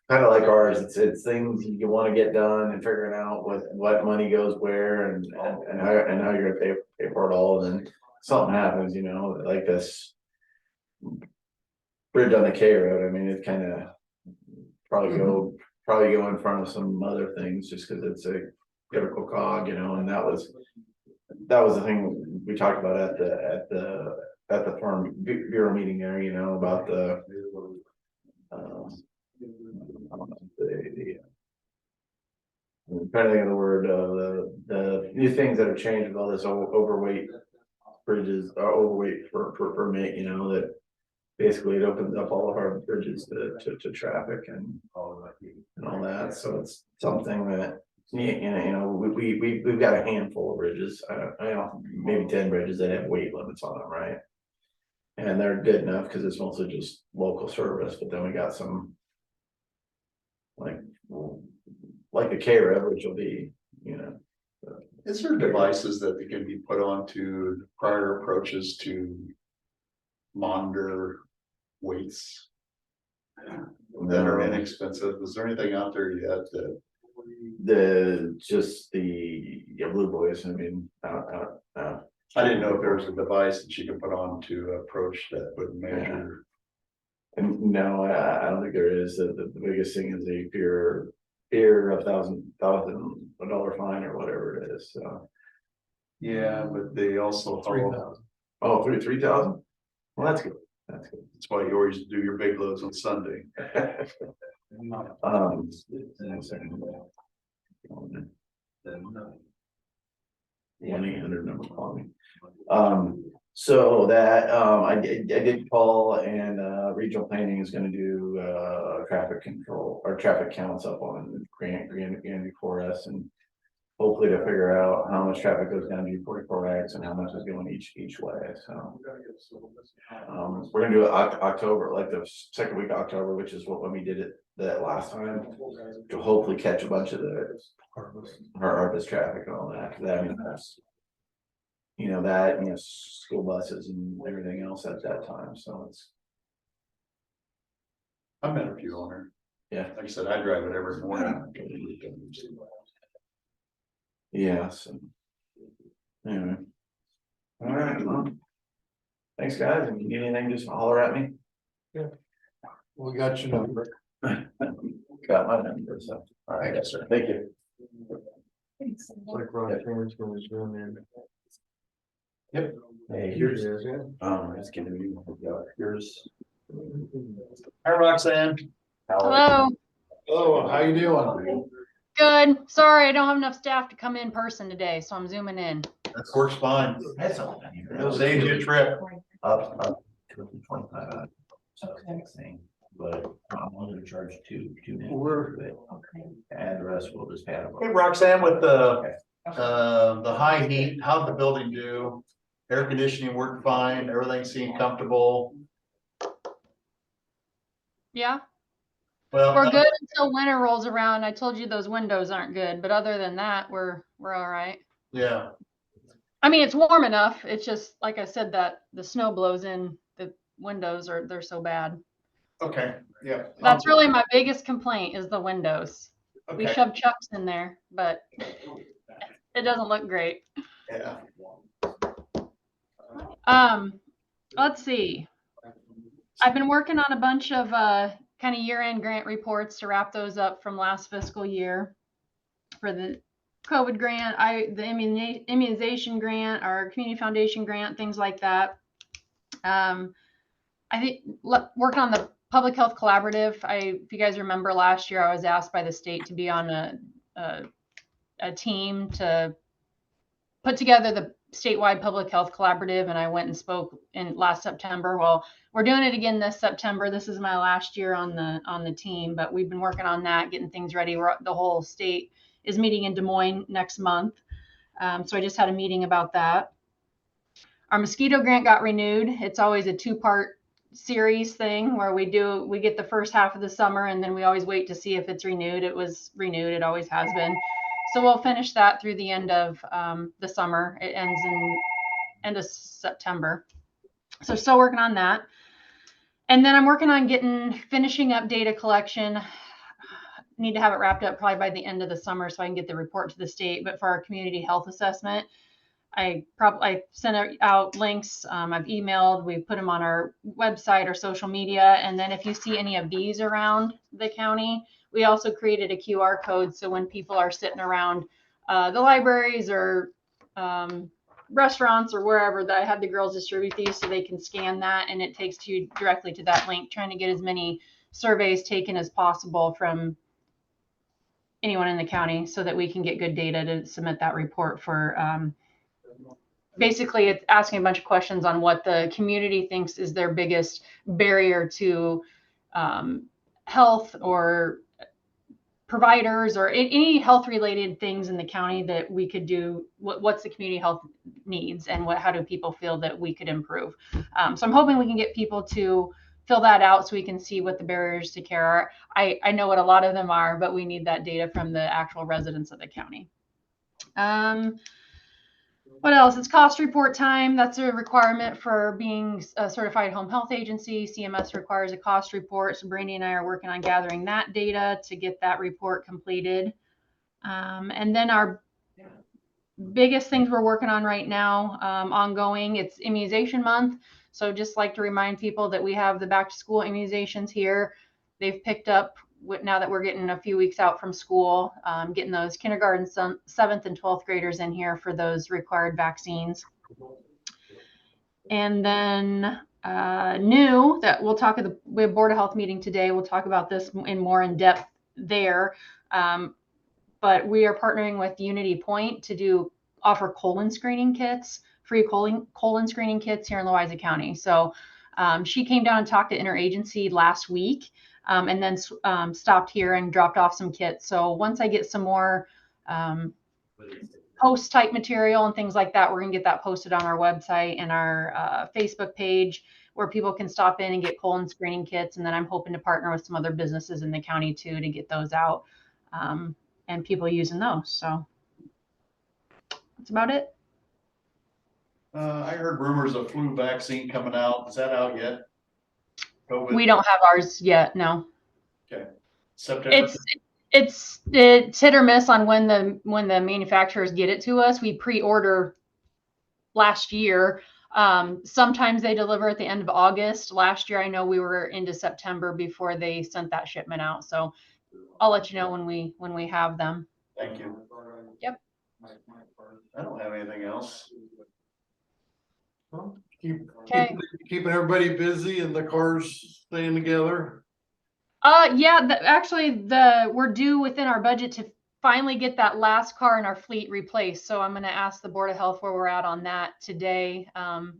kind of like ours, it's things you wanna get done and figuring out what money goes where and how you're gonna pay for it all, and then something happens, you know, like this bridge on the K road. I mean, it kind of probably go in front of some other things just because it's a critical cog, you know, and that was the thing we talked about at the farm bureau meeting there, you know, about the I'm trying to think of the word, the new things that have changed with all this overweight bridges, overweight for permit, you know, that basically it opens up all of our bridges to traffic and all that, so it's something that, you know, we've got a handful of bridges, I don't, maybe 10 bridges that have weight limits on them, right? And they're good enough because it's mostly just local service, but then we got some like the K road, which will be, you know. Is there devices that can be put onto prior approaches to monitor weights that are inexpensive? Is there anything out there yet that? Just the Blue Boys, I mean, I didn't know if there was a device that you could put on to approach that would measure. and no, I don't think there is. The biggest thing is if you're here $1,000 fine or whatever it is, so. Yeah, but they also. 3,000. Oh, 3,000? Well, that's good, that's good. That's why you always do your big loads on Sunday. One second. 1-800 number, call me. So that, I did call and, regional planning is gonna do, traffic control or traffic counts up on Green for us and. Hopefully to figure out how much traffic goes down to 44X and how much is going each way, so. We're gonna do it October, like the second week of October, which is when we did it that last time. To hopefully catch a bunch of the harvest traffic and all that, 'cause I mean, that's. School buses and everything else at that time, so it's. I met a few on there. Yeah. Like I said, I drive it every morning. Yes. Anyway. All right, well. Thanks, guys. If you need anything, just holler at me. We got your number. Got my number, so. All right, yes, sir. Thank you. Like Ron Terrence was doing there. Yep. Hey, here's, It's gonna be, here's. Hi, Roxanne. Hello, Oh, how you doing? good. Sorry, I don't have enough staff to come in person today, so I'm zooming in. That works fine. That's all. I need. It'll save you a trip. Up to 25. Thing, but I'm only to charge two minutes. And the rest will just pay out. Hey, Roxanne, with the high heat, how'd the building do? Air conditioning worked fine, everything seemed comfortable. Yeah, Well, we're good until winter rolls around. I told you those windows aren't good, but other than that, we're all right. yeah, I mean, it's warm enough. It's just like I said that the snow blows in the windows they're so bad. okay, yeah. That's really my biggest complaint is the windows. We Okay, shove chucks in there, but it doesn't look great. yeah. Let's see. I've been working on a bunch of kind of year-end grant reports to wrap those up from last fiscal year for the COVID grant, the immunization grant, our community foundation grant, things like that. I think working on the public health collaborative. If you guys remember last year, I was asked by the state to be on a team to put together the statewide public health collaborative, and I went and spoke in last September. Well, we're doing it again this September. This is my last year on the team, but we've been working on that, getting things ready. The whole state is meeting in Des Moines next month, so I just had a meeting about that. Our mosquito grant got renewed. It's always a 2-part series thing where we get the first half of the summer, and then we always wait to see if it's renewed. It was renewed. It always has been. So we'll finish that through the end of the summer. It ends in end of September. So still working on that. And then I'm working on finishing up data collection. Need to have it wrapped up probably by the end of the summer so I can get the report to the state. But for our community health assessment, I sent out links. I've emailed, we've put them on our website or social media. And then if you see any of these around the county, we also created a QR code. So when people are sitting around the libraries or restaurants or wherever, that I had the girls distribute these so they can scan that, and it takes you directly to that link, trying to get as many surveys taken as possible from anyone in the county so that we can get good data to submit that report for basically it's asking a bunch of questions on what the community thinks is their biggest barrier to health or providers or any health related things in the county that we could do. What's the community health needs, and how do people feel that we could improve? So I'm hoping we can get people to fill that out so we can see what the barriers to care are. I know what a lot of them are, but we need that data from the actual residents of the county. What else? It's cost report time. That's a requirement for being a certified home health agency. CMS requires a cost report. So Brandy and I are working on gathering that data to get that report completed. And then our biggest things we're working on right now, ongoing, it's immunization month. So just like to remind people that we have the back to school immunizations here. They've picked up now that we're getting a few weeks out from school, getting those kindergarten, 7th and 12th graders in here for those required vaccines. And then new that we'll talk at we have Board of Health meeting today. We'll talk about this in depth there. But we are partnering with Unity Point to offer colon screening kits free colon screening kits here in Louisa County. So she came down and talked to interagency last week, and then stopped here and dropped off some kits. So once I get some more post type material and things like that, we're gonna get that posted on our website and our Facebook page, where people can stop in and get colon screening kits. And then I'm hoping to partner with some other businesses in the county too to get those out, and people using those. So that's about it. I heard rumors of flu vaccine coming out. Is that out yet? COVID? We don't have ours yet. No. Okay. September. It's hit or miss on when the manufacturers get it to us. We pre-order last year. Sometimes they deliver at the end of August. Last year, I know we were into September before they sent that shipment out. So I'll let you know when we have them. Thank you. Yep. I don't have anything else. Well, Okay. keeping everybody busy and the cars staying together. Yeah, actually we're due within our budget to finally get that last car in our fleet replaced. So I'm going to ask the Board of Health where we're at on that today.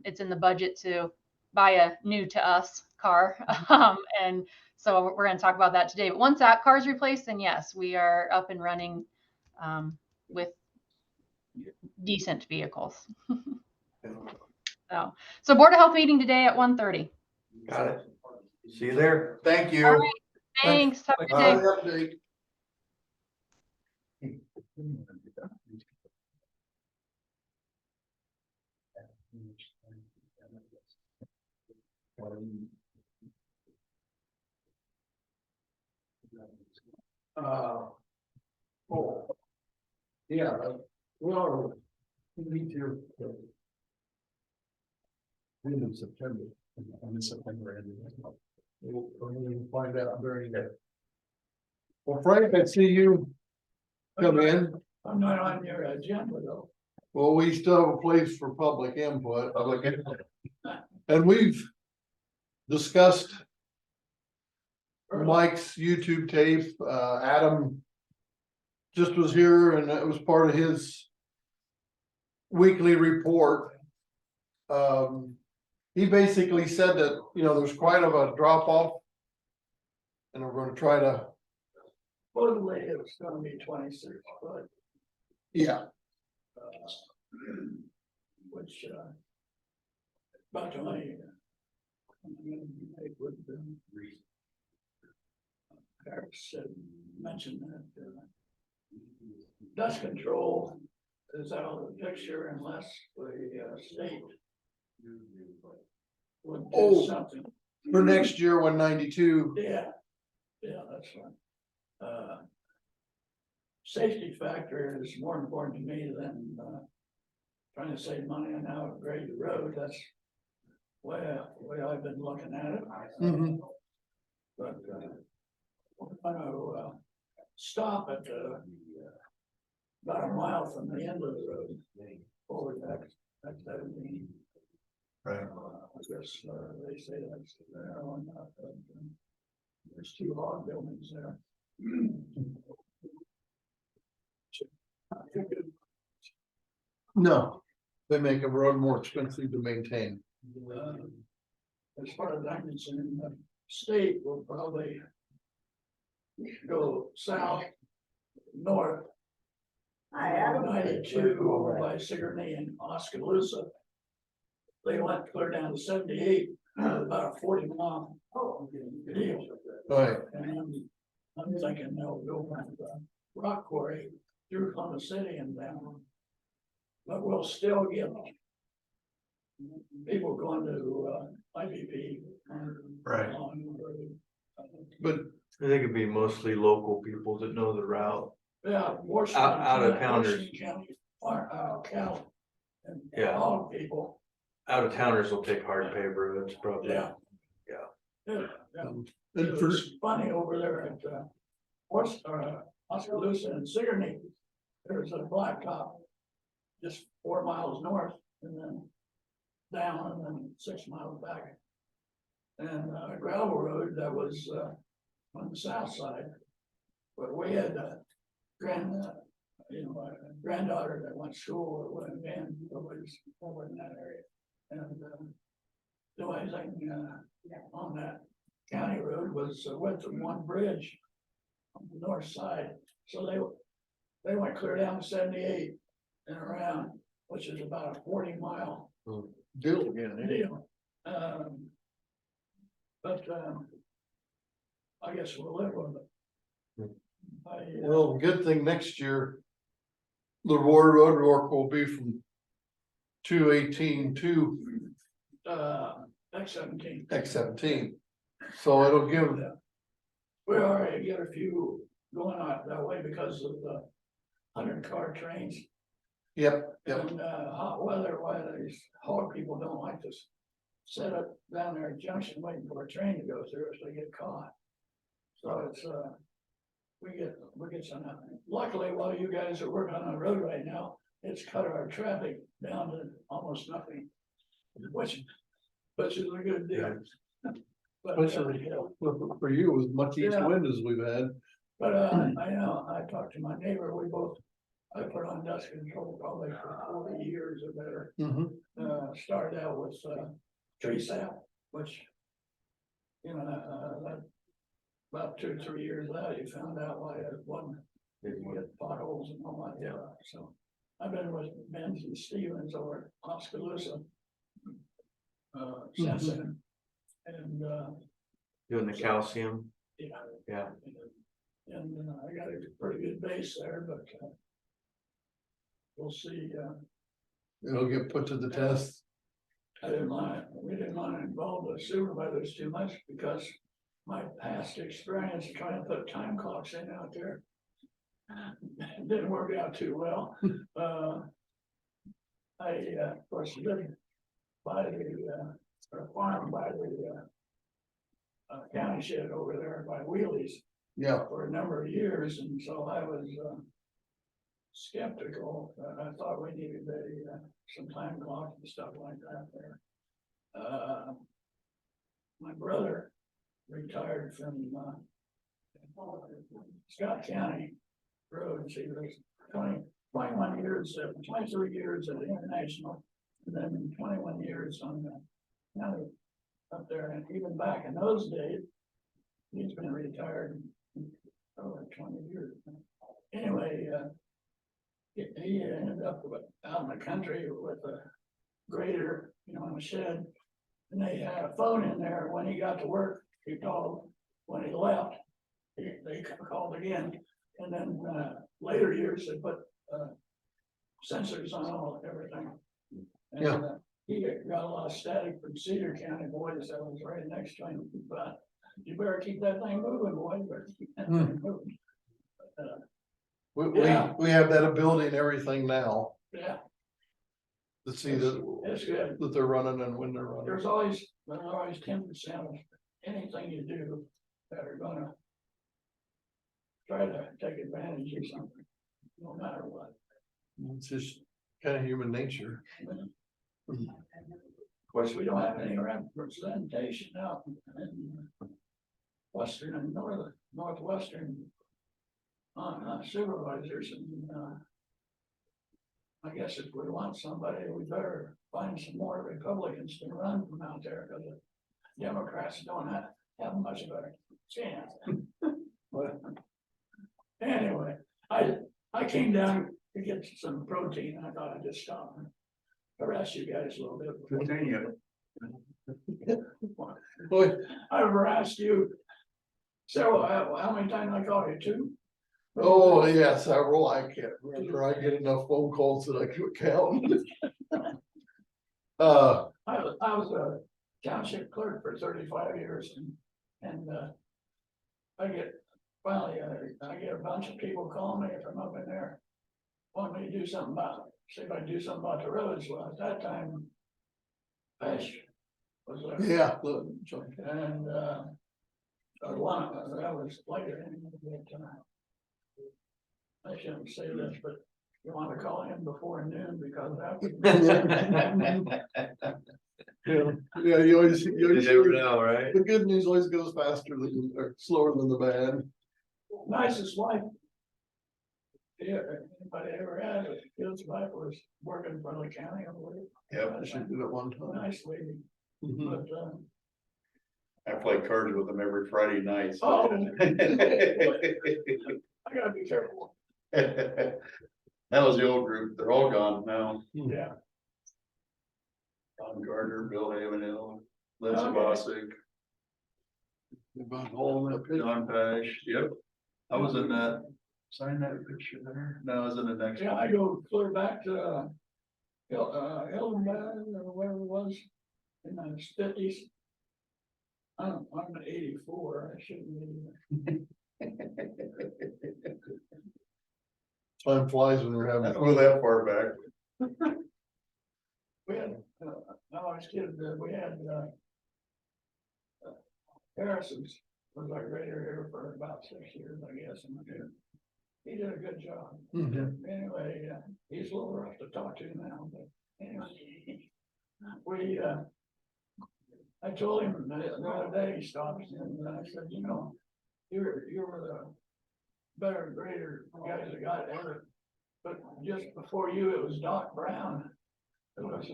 It's in the budget to buy a new to us car. And so we're going to talk about that today. But once that car is replaced, then yes, we are up and running with decent vehicles. So Board of Health meeting today at 1:30. Got it. See you there. Thank you. All right. Thanks. Have a good day. Update. Oh. Yeah, well, me too. End of September. In September. We'll find out during that. Well, Frank, I see you come in. I'm not on your agenda though. Well, we still have a place for public input. And we've discussed Mike's YouTube tape. Adam just was here and it was part of his weekly report. He basically said that, there's quite of a drop off. And we're gonna try to. Supposedly it's gonna be 26, but Yeah. which about 20. I'm gonna make with them. Eric said, mentioned that dust control is out of the picture unless the state would do something. For next year, 192. Yeah, that's right. Safety factor is more important to me than trying to save money on how to grade the road. That's the way I've been looking at it. Mhm. But we're gonna stop at about a mile from the end of the road over that 17. Right. I guess they say that's there on there's 2 log buildings there. No, they make a road more expensive to maintain. As far as I'm concerned, the state will probably go south, north. 92 over by Sigourney and Oskaloosa. They went clear down to 78, about a 40-mile deal. Right. And I'm thinking they'll go from the rock quarry through Columbus City and down. But we'll still get people going to IVP. Right. But I think it'd be mostly local people that know the route. Yeah, Out of towners. Cal. And Yeah. all people. Out of towners will take hard paved roads probably. Yeah. Yeah. and It for, was funny over there at Oskaloosa and Sigourney. There's a blacktop just 4 miles north and then down and then 6 miles back. And a gravel road that was on the south side. But we had a granddaughter that went to school or went in, but we supervisors over in that area. And, the only thing, on that county road was the width of one bridge on the north side. So they went clear down to 78 and around, which is about a 40-mile Deal again, yeah. deal. But I guess we'll live with it. Well, good thing next year. The road work will be from 218 to X-17. X-17. So it'll give, We already get a few going out that way because of the 100-car trains. yep. And hot weather, why these hog people don't like to set up down there at Junction waiting for a train to go through, so they get caught. So it's we get some, luckily, while you guys are working on the road right now, it's cut our traffic down to almost nothing. Which is a good deal. But, Especially for you, as much east Yeah. wind as we've had. But I know, I talked to my neighbor, I put on dust control probably for 40 years or better. Started out with tree sap, which, you know, about 2 or 3 years out, you found out why it wasn't, you get potholes and all that stuff. So I've been with Benz and Stevens over at Oskaloosa since then. And Doing the calcium. yeah. Yeah. And I got a pretty good base there, but we'll see. It'll get put to the test. We didn't want to involve the supervisors too much because my past experience of trying to put time clocks in out there didn't work out too well. Of course, lived by the farm by the county shed over there by Wheelies Yeah. for a number of years, and so I was skeptical. I thought we needed some time clock and stuff like that there. My brother retired from Scott County Roads. He was 21 years, 23 years at the International, and then 21 years on the county up there. And even back in those days, he's been retired over 20 years. Anyway, he ended up out in the country with a grader, you know, in a shed. And they had a phone in there. When he got to work, he called. When he left, they called again. And then later years, they put sensors on everything. And, Yeah. He got a lot of static from Cedar County boys that was right next to him. But you better keep that thing moving, boy. You better keep that thing moving. Yeah. We have that ability and everything now Yeah, to see that it's good. they're running and when they're running. There's always 10% of anything you do that are gonna try to take advantage of something, no matter what. It's just kind of human nature. Of course, we don't have any representation out in western and northwestern on supervisors, and I guess if we want somebody, we better find some more Republicans to run from out there, because the Democrats don't have much of a chance. But anyway, I came down to get some protein. I thought I'd just stop and harass you guys a little bit. Continue. Boy, I've harassed you several, how many times I called you? 2? oh, yeah, several. I can't remember. I get enough phone calls that I could count. I was a township clerk for 35 years, and I get a bunch of people calling me from up in there, want me to do something see if I can do something about the roads. Well, at that time, Pesh was there. Yeah. And that was later. I shouldn't say this, but you want to call him before noon, because after. Yeah, you always know, right? the good news always goes faster than or slower than the bad. Nicest wife Yeah, anybody ever had a Fields wife was working for the county, I believe. Yep. She did it one time. Nice lady, Mhm. but, I play cards with them every Friday night. so- oh. I gotta be careful, That was the old group. They're all gone now. yeah. Tom Gardner, Bill Havenhill, Lindsey Okay. Bossick, They both all in that picture. John Pash. Yep. I was in that, sign that picture there. No, I was in the next. Yeah, I go clear back to, Hildenberg or whatever it was, in the fifties. I'm 84, I shouldn't be. Time flies when you're I having. don't go that far back. We had, I always kidded that we had, Harrison's was our grader here for about 6 years, I guess, and he did a good job. Mhm. Anyway, he's a little rough to talk to now, but anyway, we, I told him the other day, he stopped and I said, you know, you were the better grader guys that got ever. But just before you, it was Doc Brown. It was,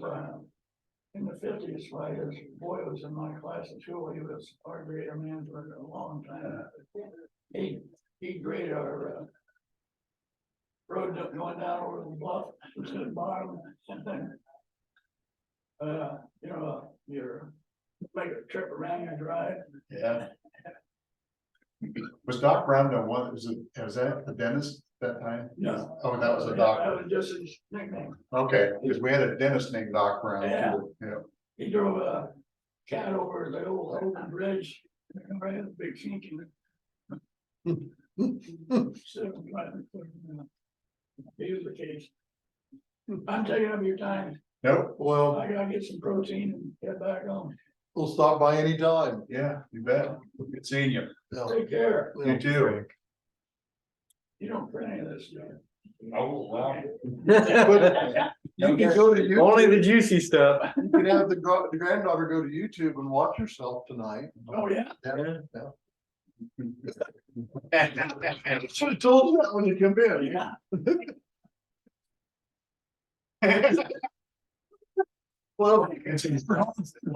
in the fifties, while his boy was in my class at school, he was our grader man for a long time. He graded our, road going down over the bluff to the bottom and then. You know, you're make a trip around your drive. Yeah. Was Doc Brown the one, was that the dentist that time? No. Oh, that was a That doctor. was just his nickname. Okay, because we had a dentist named Doc Brown too. Yeah. He drove a cat over the old open bridge. And I had a big chink in it. So, he was the case. I'm taking up your time. Nope. Well, I gotta get some protein and get back on. we'll stop by anytime. Yeah, you bet. Good seeing you. Yeah. Take care. You too. You don't print any of this stuff. Oh, wow. You can go to YouTube. Only the juicy stuff. You can have the granddaughter go to YouTube and watch herself tonight. Oh, yeah. Should have told you that when you come in. Yeah. Well,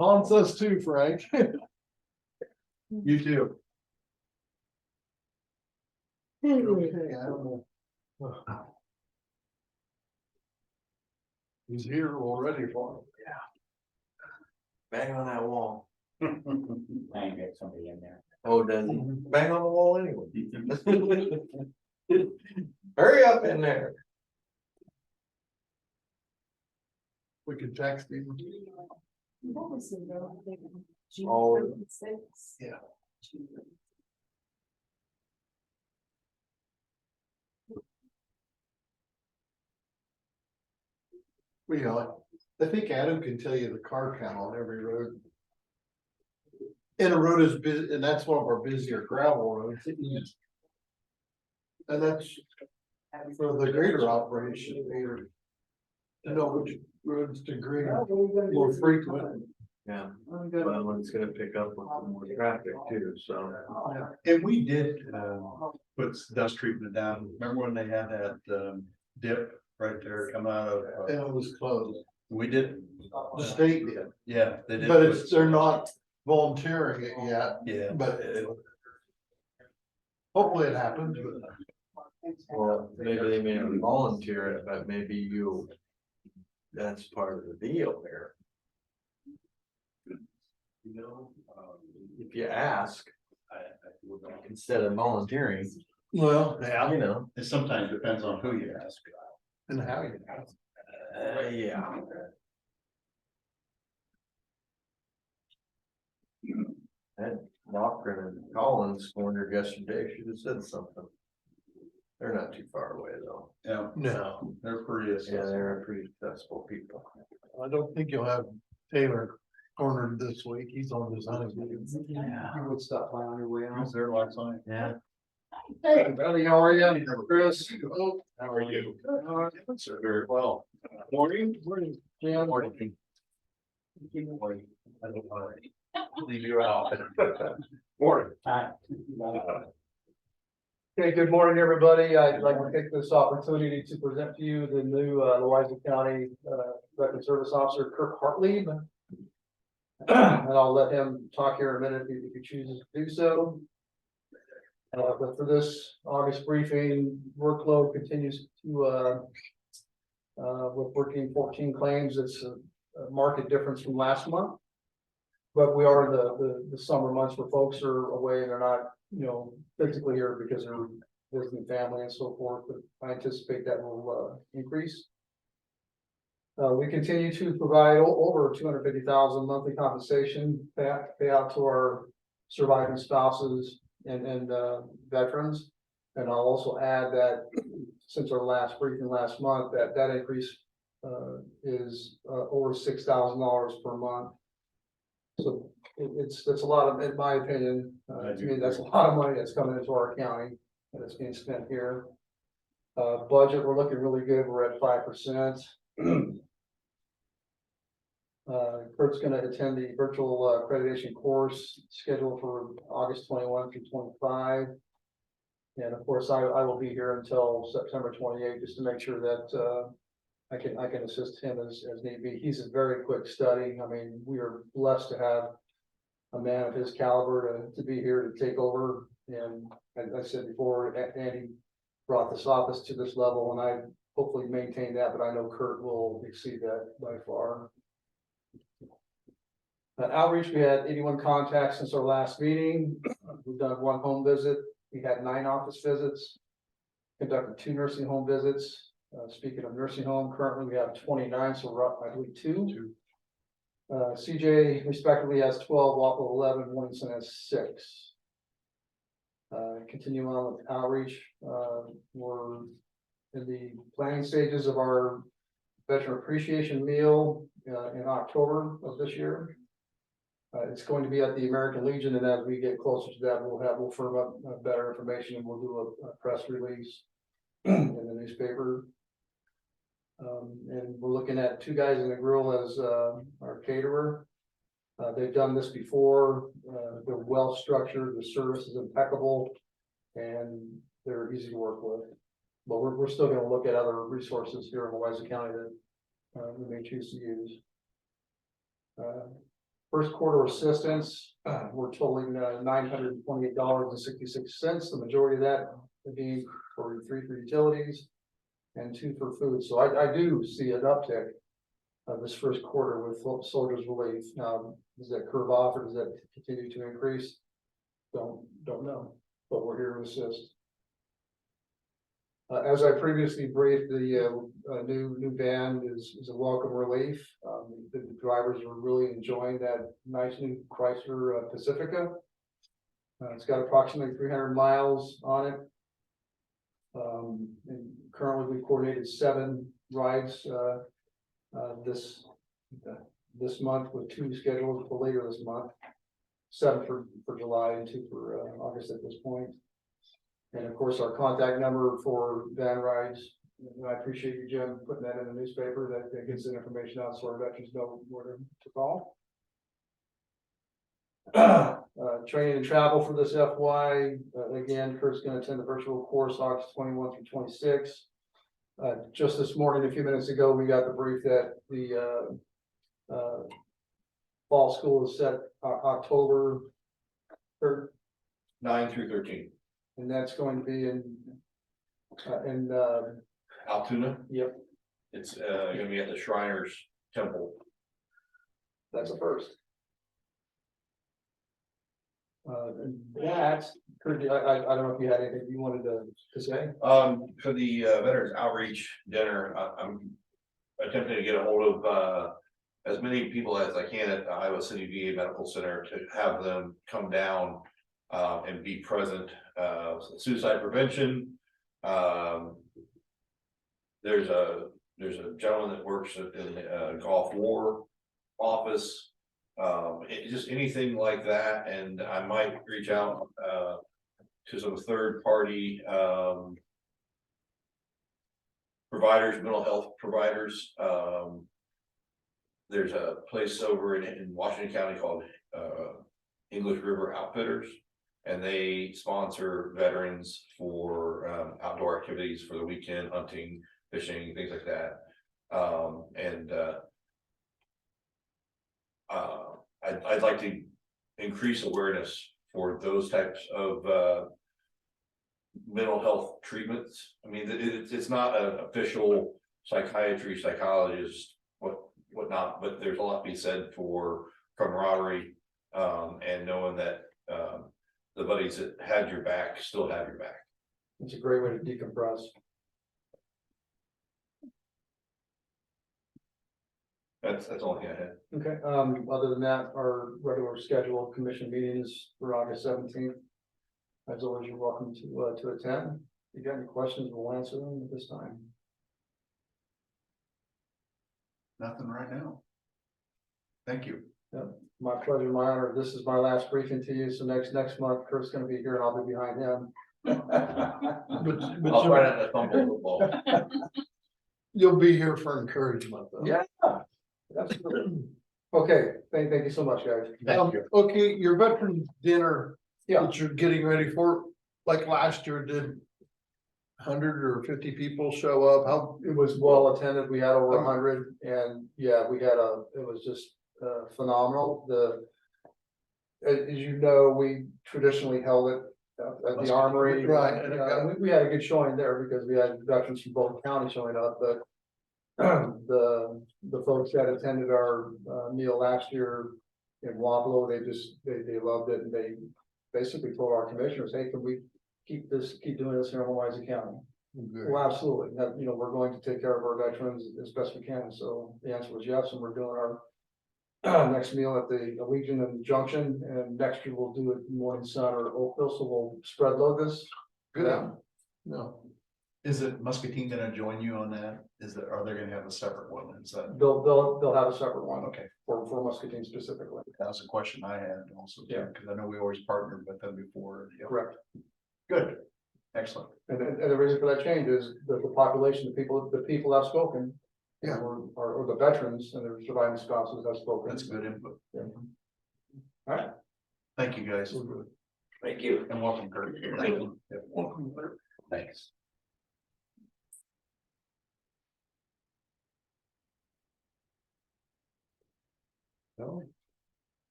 haunts us too, Frank. You too. Okay, I don't know. He's here already for him. Bang on that wall. I ain't got somebody in there. Oh, does he? Bang on the wall anyway. Hurry up in there. We could text him. What was the road there? Oh. G36? Yeah. Well, you know, I think Adam can tell you the car count on every road. And a road is busy, and that's one of our busier gravel roads. And that's for the grader operation, to know which roads to grade more frequent. Yeah, well, it's gonna pick up with some more traffic too, so. And we did, put dust treatment down. Remember when they had that, dip right there come out of, And it was closed. we did, The state did, yeah, they did. but put- they're not volunteering it yet, Yeah. but hopefully it happens, but. Well, maybe they may not volunteer it, but maybe you. That's part of the deal there. You know, if you ask. Instead of volunteering, Well, you know, It sometimes depends on who you ask. and how you. yeah. That Lochran and Collins wondered yesterday, should have said something. They're not too far away though. Yeah, No, they're pretty. Yeah, they're pretty successful people. I don't think you'll have Taylor cornered this week. He's on his honeymoon. Yeah. You would stop by on your way I was there last night. Yeah. Hey, buddy, how are you? Chris? Oh, How are you? Very well. morning. Morning. Yeah. Morning. Morning. I don't know. Leave you out. Morning. Okay, good morning, everybody. I'd like to take this opportunity to present to you the new Louisa County Veteran Service Officer, Kirk Hartley. And I'll let him talk here in a minute if he chooses to do so. But for this August briefing, workload continues to with working 14 claims. It's a market difference from last month. But we are in the summer months where folks are away and they're not, physically here because they're visiting family and so forth, but I anticipate that will increase. We continue to provide over 250,000 monthly compensation pay out to our surviving spouses and veterans. And I'll also add that since our last briefing last month, that increase is over $6,000 per month. So that's a lot of, in my opinion, to me, that's a lot of money that's coming into our county and it's being spent here. Budget, we're looking really good. We're at 5%. Kurt's going to attend the virtual accreditation course scheduled for August 21 through 25. And of course, I will be here until September 28 just to make sure that I can assist him as need be. He's a very quick study. I mean, we are blessed to have a man of his caliber to be here to take over. And as I said before, Andy brought this office to this level, and I hopefully maintain that, but I know Kurt will exceed that by far. Outreach, we had 81 contacts since our last meeting. We've done 1 home visit. We had 9 office visits, conducted 2 nursing home visits. Speaking of nursing home, currently we have 29, so we're up, I believe, 2. CJ respectively has 12, Waco 11, Williamson has 6. Continue on with outreach. We're in the planning stages of our veteran appreciation meal in October of this year. It's going to be at the American Legion, and as we get closer to that, we'll firm up better information, and we'll do a press release in the newspaper. And we're looking at 2 guys in the grill as our caterer. They've done this before. They're well structured. The service is impeccable, and they're easy to work with. But we're still going to look at other resources here in Louisa County that we may choose to use. First quarter assistance, we're totaling $928.66. The majority of that would be for 3 for utilities and 2 for food. So I do see an uptick this first quarter with soldiers relief. Now, does that curve off or does that continue to increase? Don't know, but we're here to assist. As I previously briefed, the new van is a welcome relief. The drivers are really enjoying that nice new Chrysler Pacifica. It's got approximately 300 miles on it. And currently we coordinated 7 rides this month with 2 scheduled for later this month. 7 for July and 2 for August at this point. And of course, our contact number for van rides. And I appreciate you, Jim, putting that in the newspaper. That gets the information out so our veterans know where to call. Training and travel for this FY. Again, Kurt's going to attend the virtual course August 21 through 26. Just this morning, a few minutes ago, we got the brief that the fall school is set October 3rd. 9 through 13. And that's going to be in Altoona. Yep, It's gonna be at the Shriners Temple. that's a first. And that, Kurt, I don't know if you had anything you wanted to say. For the Veterans Outreach Dinner, I'm attempting to get a hold of as many people as I can at the Iowa City VA Medical Center to have them come down and be present. Suicide prevention. There's a gentleman that works in the Gulf War office. Just anything like that, and I might reach out to some third party providers, mental health providers. There's a place over in Washington County called English River Outfitters. And they sponsor veterans for outdoor activities for the weekend, hunting, fishing, things like that. I'd like to increase awareness for those types of mental health treatments. I mean, it's not an official psychiatry, psychologist, whatnot, but there's a lot to be said for camaraderie, and knowing that the buddies that had your back still have your back. It's a great way to decompress. That's the only thing I had. Okay, other than that, our regular scheduled commission meetings for August 17th. As always, you're welcome to attend. If you got any questions, we'll answer them at this time. Nothing right now. Thank you. My pleasure, my honor. This is my last briefing to you. So next month, Kurt's gonna be here and I'll be behind him. I'll try not to fumble the ball. You'll be here for encouragement though. Yeah. Absolutely. Okay, thank you so much, guys. Thank you. Okay, your veteran dinner Yeah, that you're getting ready for, like last year, did 100 or 50 people show up? How, it was well attended. We had over 100 and yeah, it was just phenomenal. As you know, we traditionally held it at the Armory. Right. And we had a good showing there because we had veterans from both counties showing up, but the folks that attended our meal last year in Wapello, they loved it, and they basically told our commissioners, hey, can we keep doing this here in Louisa County? Well, absolutely. We're going to take care of our veterans as best we can. So the answer was yes, and we're doing our next meal at the Legion and Junction, and next year we'll do it in Morning Sun or Oakville, so we'll spread load this. good? Yeah. No. Is it Muscatine gonna join you on that? Are they gonna have a separate one? Is that, They'll have a separate one okay, for Muscatine specifically. that was a question I had also, Yeah. because I know we always partnered with them before. Yeah. Correct. Good, excellent. And the reason for that change is the population, the people have spoken. Yeah. Or the veterans and their surviving spouses have spoken. That's good input. Yeah. All right. Thank you, guys. Thank you. And welcome, Kurt. Thank you. Yeah. Welcome, Kurt. Thanks. No.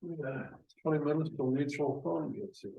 Yeah, 20 minutes till mutual phone gets here.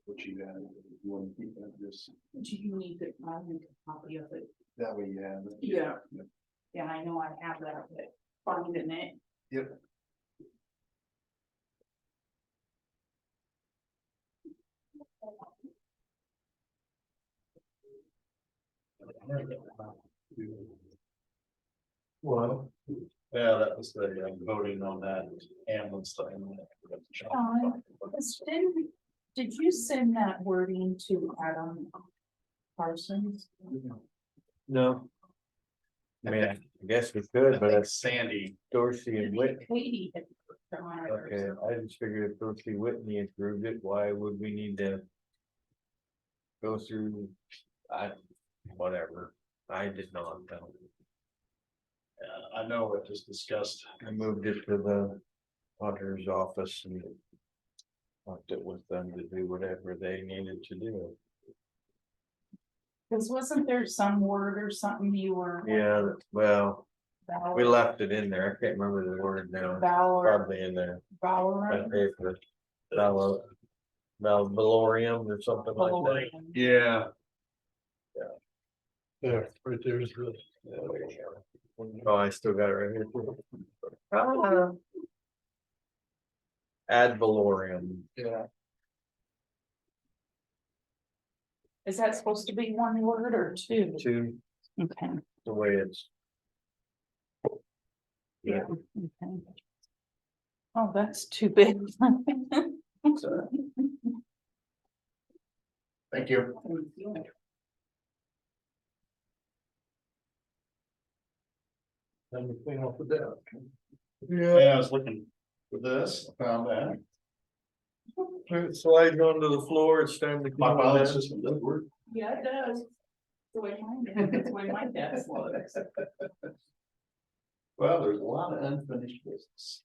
What you got, you want to keep that this, Do you need to, I need a copy of it? that way you have it. Yeah. Yeah, I know I have that, but finding it. Yep. Well, yeah, that was the voting on that ambulance thing. Did you send that wording to Adam Parsons? No. I mean, I guess we could, but it's Sandy. Dorsey and Whitney. Katie had put them on ours. Okay, I just figured if Dorsey Whitney approved it, why would we need to go through, whatever, I did not know. I know it just discussed. I moved it to the auditor's office and left it with them to do whatever they needed to do. Cause wasn't there some word or something you were? Yeah, well, we Valor, left it in there. I can't remember the word now. Probably in there. My Valorant. paper. Valorium or something like that. Yeah. There, right there's the. Oh, I still got it right here. Ad valorem. Yeah. Is that supposed to be one word or two? To Okay, the way it's. yeah, okay. Oh, that's too big. Thank you. Anything off the desk. Yeah, I was looking for this, I found that. It slides onto the floor. It's time to. My clean filing it up. system does work. Yeah, it does. The way my desk looks. Well, there's a lot of unfinished business.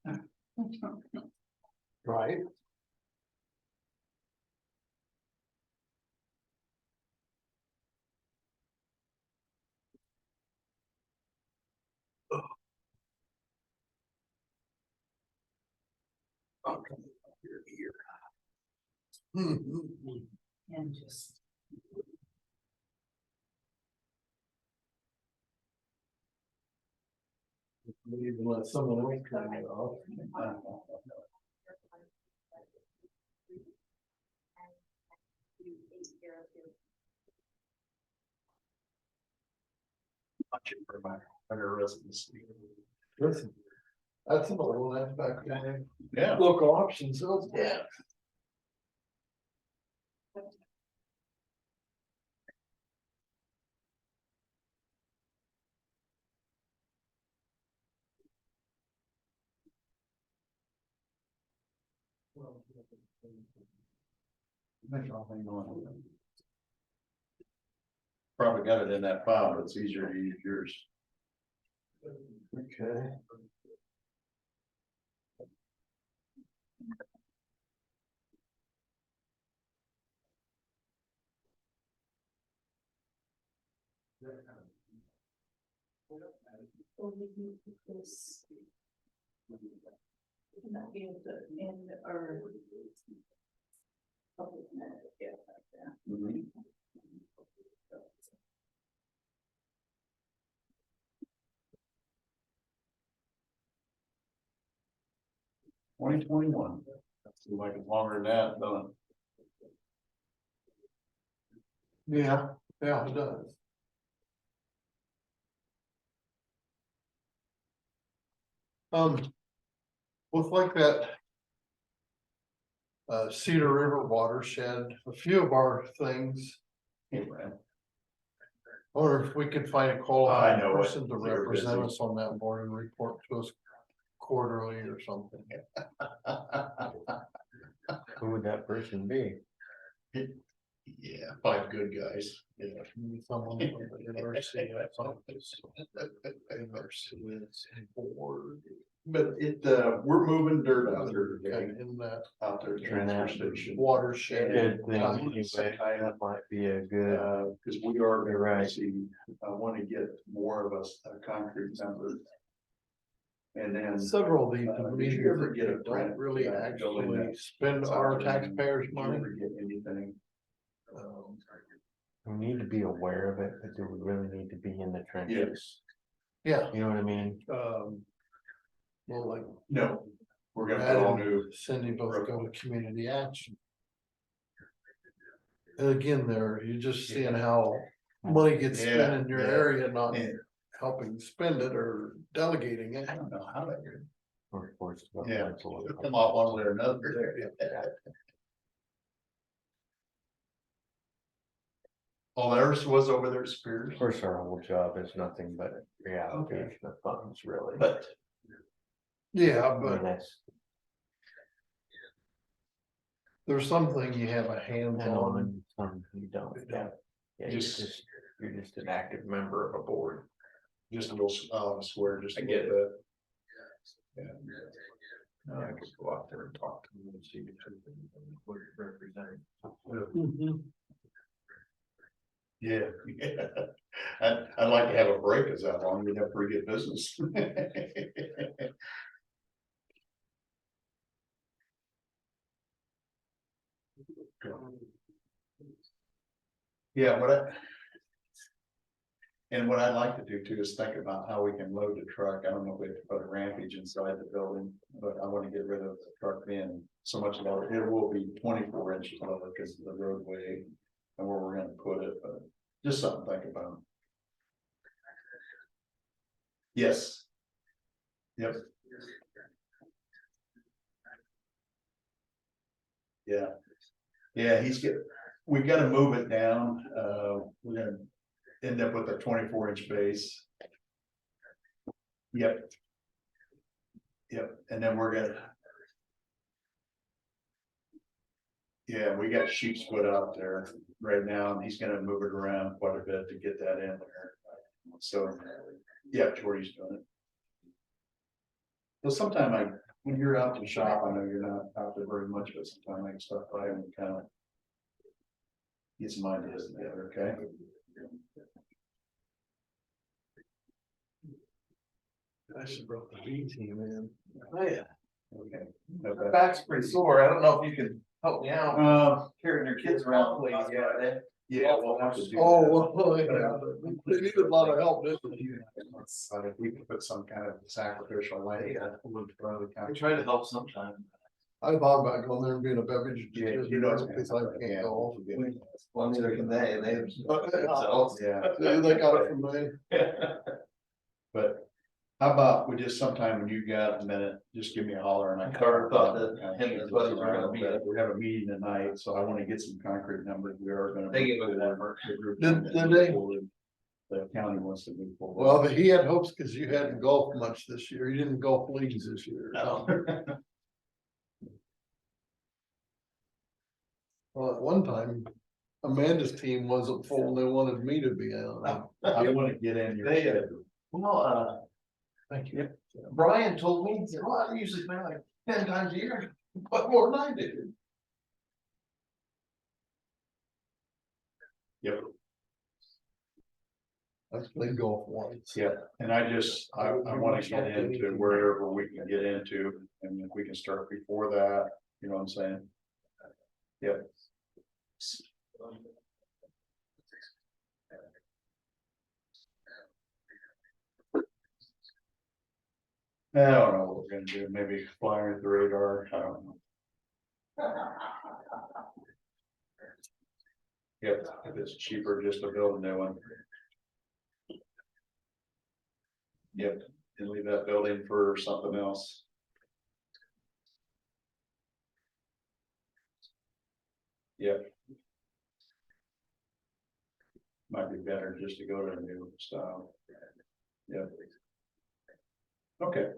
Right. I'm coming up here. And just. Even let someone else turn it off. Watching for my under residency. Listen, that's an old one, that's back then. Yeah. Local options, those, yeah. Probably got it in that file, but it's easier to use yours. Okay. This. Not be able to end or. Yeah, like that. 2021. Seems like it's longer than that, doesn't it? Yeah, yeah, it does. With like that. Cedar River watershed, a few of our things, Hey, Brad. or if we could find a I qualified know it. person to You're represent busy. us on that board and report to us quarterly or something. Who would that person be? Yeah, 5 good guys. Yeah. Someone from the university or board. But we're moving dirt out there Kind today, of in that out there at the transfer station. watershed. Good thing anyway. That might be a good. Cause we are You're going right. to see, I wanna get more of us concrete number. And then. Several of these Did you ever meetings get a that grant? don't really building actually that- spend our taxpayers' Did you money. ever get anything? We need to be aware of it, but do we really need to be in the trenches? Yeah, You know what I mean? well, like. No, we're gonna Brad put all and new. Cindy both go to community action. And again, there, you're just seeing how money gets spent in your Yeah, area, not yeah. helping spend it or delegating it. I don't know how that could. Workforce Yeah, development's a little- come out one way or another. Oh, theirs was over there at Spears. Of course, our whole job is nothing but reallocation of funds, really. But Yeah, I mean, but that's, there's something you have a hands and on. on some you don't, yeah. Yeah, Just- you're just an active member of a board. just a little square, just. I get it. it. Yeah. I could go out there and talk to them and see if what it represents. Mhm. Yeah. I'd like to have a break as that long, we'd have pretty good business. Yeah, what I'd like to do too is think about how we can load the truck. I don't know if we have to put a rampage inside the building, but I want to get rid of the truck being so much lower. It will be 24 inches lower because of the roadway and where we're gonna put it, but just something to think about. Yes. Yep. Yeah. Yeah, we've got to move it down. We're gonna end up with a 24-inch base. Yep. Yep, and then we're gonna. Yeah, we got sheep's foot out there right now, and he's gonna move it around quite a bit to get that in there. So, yeah, Jordy's doing it. Well, sometime when you're out to shop, I know you're not out there very much, but sometime I can stop by and kind of get some ideas together, okay? I should brought the B team in. Oh, yeah. Okay. My Okay. back's pretty sore. I don't know if you can help me out. Carrying your kids around, please. Yeah, we'll have to do. Oh, that. well, yeah, they need a lot of help, didn't they? But if we can put some kind of sacrificial lamb. I try to help sometimes. I thought about going there and being a beverage. Yeah, you know, Because I can't go. Well, neither can they, and they. Yeah. They got it from me. But how about we just sometime when you got a minute, just give me a holler and I. Carter thought that him and his buddies were gonna be We have a meeting tonight, so I want to get some concrete numbers. We are gonna. They gave move it an forward. effort. The group Did wants to they? move forward. The county wants to move forward. Well, but he had hopes because you hadn't golfed much this year. You didn't golf leagues this year. No. Well, at one time, Amanda's team wasn't full and they wanted me to be on. I want to get in your They, schedule. Well, Thank you. Brian told me, he said, well, I usually play like 10 times a year, but more than I do. Yep. I've played golf once. Yeah, and I want to get into wherever we can get into, and if we can start before that, you know what I'm saying? Yep. I don't know what we're gonna do, maybe fly under the radar, I don't know. Yep, if it's cheaper just to build a new one. Yep, and leave that building for something else. Yep. Might be better just to go to a new style. Yep. Okay.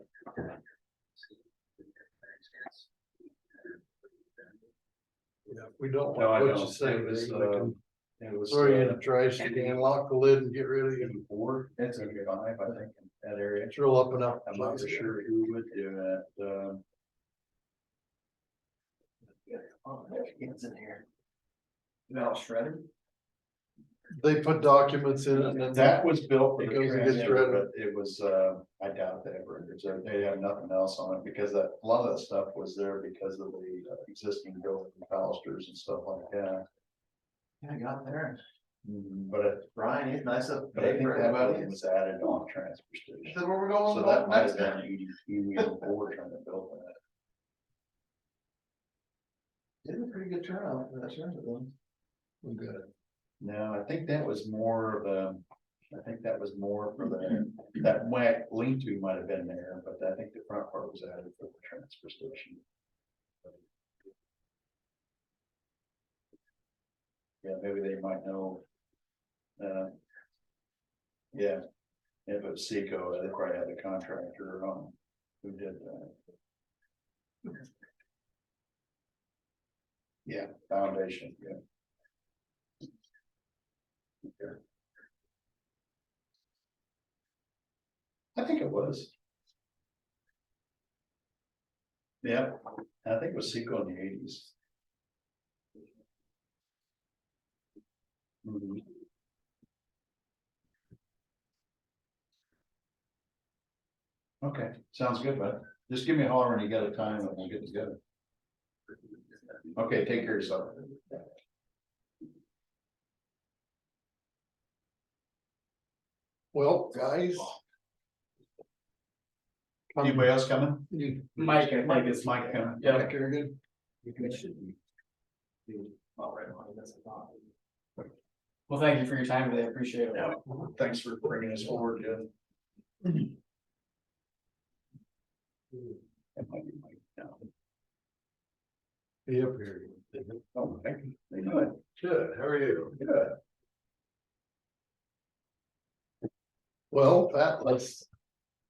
Yeah, we don't No, I want what don't. you say, It was, we can It was. throw you in a trash can, lock the lid and get rid of you. 4, it's gonna be 5, I think, in that area. It's real up and up. I'm not for sure who would do that, It's in here. Now shredded? They put documents in it and then that was built for It the goes and gets transfer, shredded. but it was, I doubt they ever, they have nothing else on it, because a lot of that stuff was there because of the existing building balusters and stuff like that. Yeah, I got there. But Brian, he's nice up. I think for that everybody. building was added on transfer He station. said, where we're going. So that might have been 84 trying to build that. Did a pretty good turnout for that transit one. Good. No, I think that was more of a, I think that was more for that whack lean-to might have been there, but I think the front part was added for the transfer station. Yeah, maybe they might know. Yeah, if it was Seco, they probably had the contractor on who did that. Yeah, foundation, yeah. Okay. I think it was. Yeah, I think it was Seco in the 80s. Okay, sounds good, bud. Just give me a holler when you got a time and we'll get together. Okay, take care of yourself. Well, guys. Anybody else coming? Mike It's Mike coming. Yeah. Mike, you're good. Well, thank you for your time today. I appreciate it. Yeah, thanks for bringing us forward, Jen. That might be Mike now. Be up here. Oh, thank you. How you doing? Good, how are you? Good. Well, Pat, let's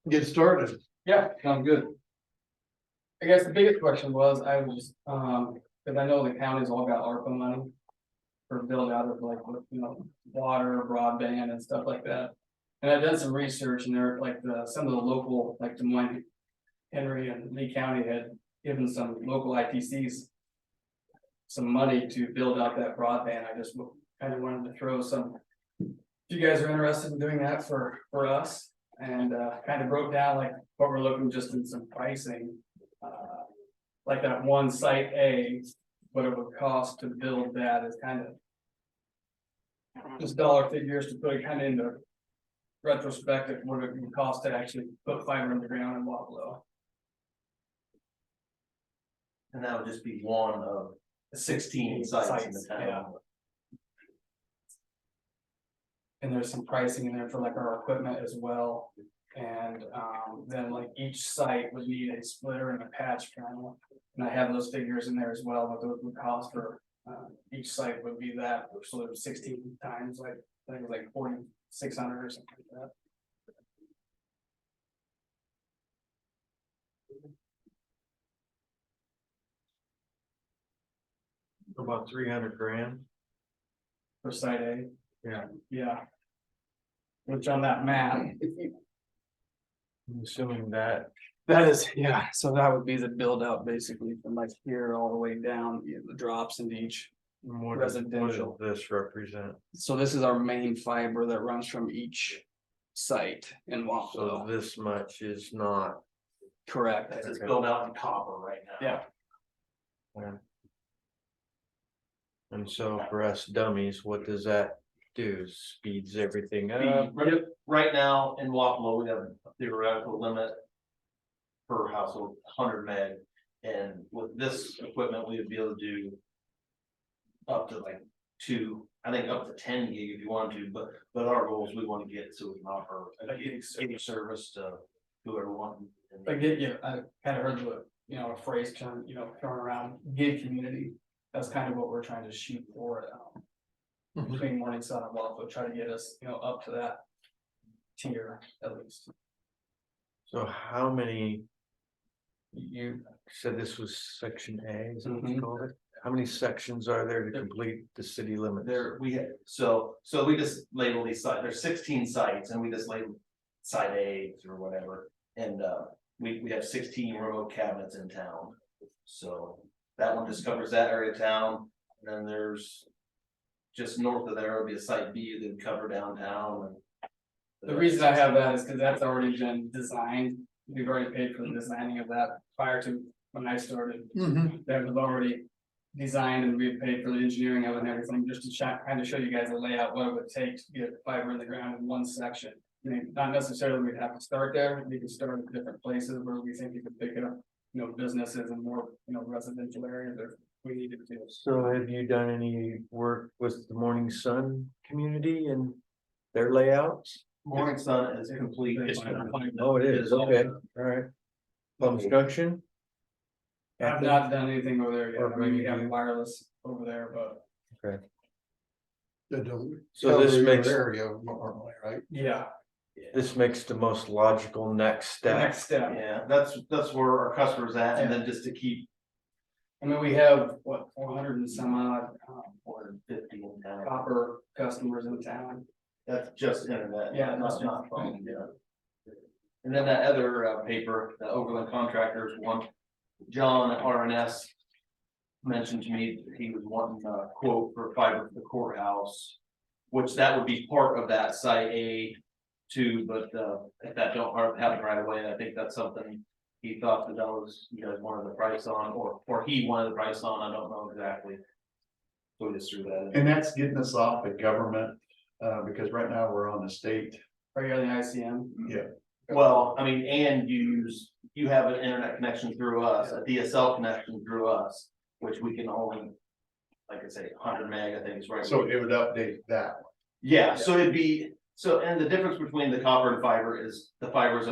get started. Yeah, sounds good. I guess the biggest question was, I was just, cause I know the county's all got ARPA money. For build out of like, water, broadband and stuff like that. And I've done some research and there, like some of the local, like Des Moines, Henry and Lee County had given some local ITCs. Some money to build out that broadband. I just kind of wanted to throw some. If you guys are interested in doing that for us and kind of broke down like what we're looking just in some pricing. Like that one site A, what it would cost to build that is kind of. Just dollar figures to put it kind of into retrospective, what it would cost to actually put fiber in the ground in Wapello. And that would just be one of 16 sites in the yeah. town. And there's some pricing in there for like our equipment as well. And then like each site would need a splitter and a patch panel. And I have those figures in there as well, what those would cost for each site would be that, so there's 16 times, like I think it was like 4,600 or something like that. About 300 grand. For site A. Yeah. Yeah. Which on that map, I'm assuming that. that is, yeah, so that would be the build out basically from like here all the way down, the drops into each. What Residential. does this represent? So this is our main fiber that runs from each site in So Wapello. this much is not. Correct. It's built out in copper right now. Yeah. And so for us dummies, what does that do? Speeds everything up? Right now in Wapello, we have a theoretical limit per household, 100 meg. And with this equipment, we would be able to do up to like I think up to 10 gig if you want to, but our goal is we want to get so we can offer a gig service to whoever wants. I get you, I kind of heard a phrase term, thrown around, gig community. That's kind of what we're trying to shoot for. Between Morning Sun and Wapello, try to get us, up to that tier at least. So how many? You said this was section A, is that what you called it? How many sections are there to complete the city limits? So we just label these sites, there's 16 sites and we just label site A or whatever. And we have 16 remote cabinets in town. So that one just covers that area of town. And then there's just north of there will be a site B that would cover downtown. And The reason I have that is because that's already been designed. We've already paid for the designing of that prior to when I started. That was already designed and we had paid for the engineering of it and everything, just to kind of show you guys the layout, what it would take to get fiber in the ground in one section. I mean, not necessarily we'd have to start there, we could start at different places where we think you could pick up, businesses and more, residential areas if we needed to. So have you done any work with the Morning Sun community and their layouts? Morning Sun is complete. Oh, it is, okay, all right. Construction? I've not done anything over there yet. Or I mean, we maybe- have wireless over there, but That don't So this cover your makes- area normally, right? yeah. This makes the most logical next The step. next step. Yeah, that's where our customers at, and then just to keep I mean, we have what, 400 and some odd 450 in town. copper customers in town. That's just internet. Yeah, not that's not phone, yeah. And then that other paper, the Overland Contractors one, John at RNS mentioned to me that he was wanting a quote for fiber for the courthouse, which that would be part of that site A too, but, if that don't happen right away, I think that's something he thought that was, you guys wanted the price on, or he wanted the price on, I don't know exactly. So we just threw that in. And that's getting us off the government, because right now we're on the state. Are you on the ICM? Yeah. Well, I mean, and you have an internet connection through us, a DSL connection through us, which we can only, like I say, 100 meg, I think is right. So it would update that. Yeah, so it'd be, so, and the difference between the copper and fiber is the fiber's